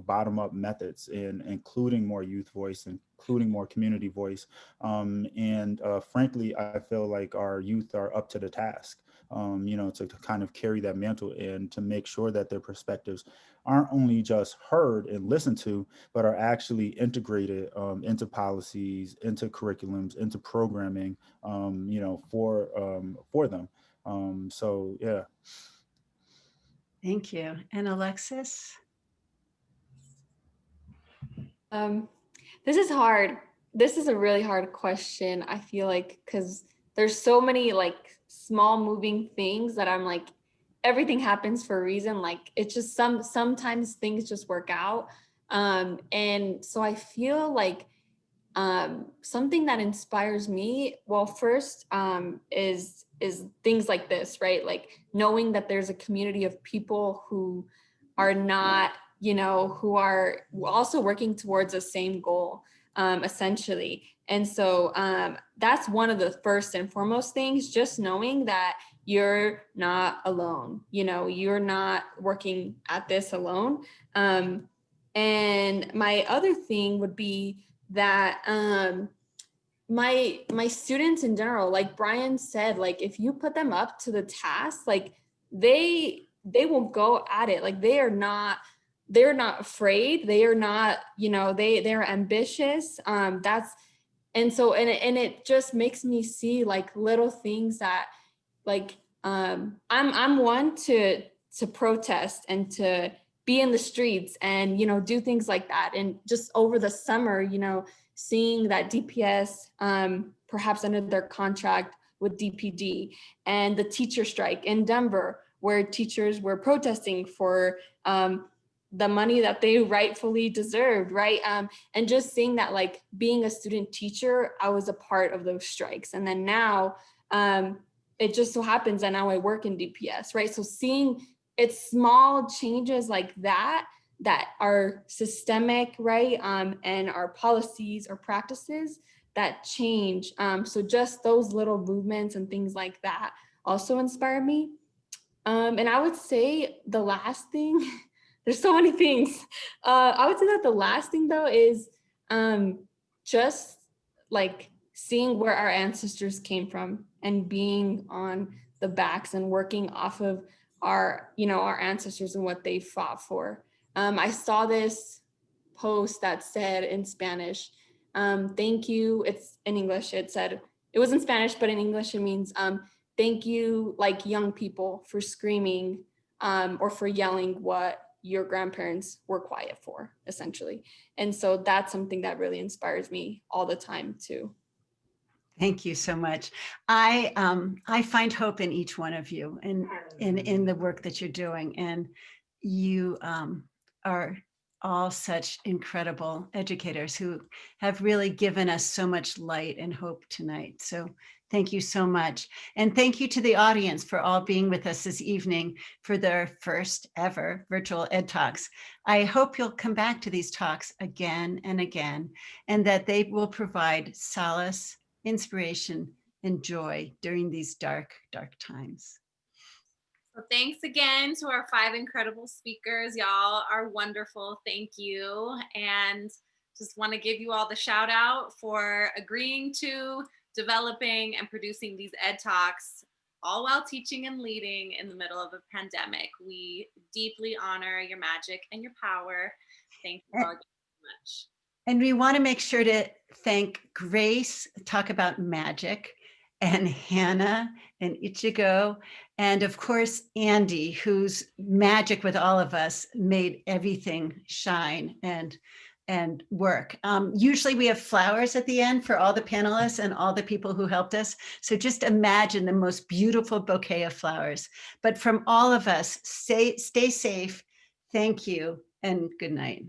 bottom up methods and including more youth voice, including more community voice. And frankly, I feel like our youth are up to the task, to kind of carry that mantle and to make sure that their perspectives aren't only just heard and listened to, but are actually integrated into policies, into curriculums, into programming, for them. So, yeah. Thank you. And Alexis? This is hard. This is a really hard question, I feel like, because there's so many like small moving things that I'm like, everything happens for a reason. Like it's just sometimes things just work out. And so I feel like something that inspires me, well, first is things like this, right? Like knowing that there's a community of people who are not, who are also working towards the same goal, essentially. And so that's one of the first and foremost things, just knowing that you're not alone, you're not working at this alone. And my other thing would be that my students in general, like Brian said, like if you put them up to the task, like they will go at it. Like they're not afraid. They are not, they're ambitious. And it just makes me see like little things that like I'm one to protest and to be in the streets and, you know, do things like that. And just over the summer, you know, seeing that DPS perhaps ended their contract with DPD, and the teacher strike in Denver, where teachers were protesting for the money that they rightfully deserved, right? And just seeing that, like, being a student teacher, I was a part of those strikes. And then now it just so happens that now I work in DPS, right? So seeing it's small changes like that that are systemic, right? And our policies or practices that change. So just those little movements and things like that also inspire me. And I would say the last thing, there's so many things. I would say that the last thing though is just like seeing where our ancestors came from and being on the backs and working off of our, you know, our ancestors and what they fought for. I saw this post that said in Spanish, thank you. It's in English. It said, it was in Spanish, but in English it means, thank you, like young people, for screaming or for yelling what your grandparents were quiet for, essentially. And so that's something that really inspires me all the time too. Thank you so much. I find hope in each one of you and in the work that you're doing. And you are all such incredible educators who have really given us so much light and hope tonight. So thank you so much. And thank you to the audience for all being with us this evening for their first ever virtual Ed Talks. I hope you'll come back to these talks again and again, and that they will provide solace, inspiration, and joy during these dark, dark times. So thanks again to our 5 incredible speakers. Y'all are wonderful. Thank you. And just want to give you all the shout out for agreeing to developing and producing these Ed Talks, all while teaching and leading in the middle of a pandemic. We deeply honor your magic and your power. Thank you all so much. And we want to make sure to thank Grace, talk about magic, and Hannah and Ichigo, and of course, Andy, whose magic with all of us made everything shine and work. Usually we have flowers at the end for all the panelists and all the people who helped us. So just imagine the most beautiful bouquet of flowers. But from all of us, stay safe, thank you, and good night.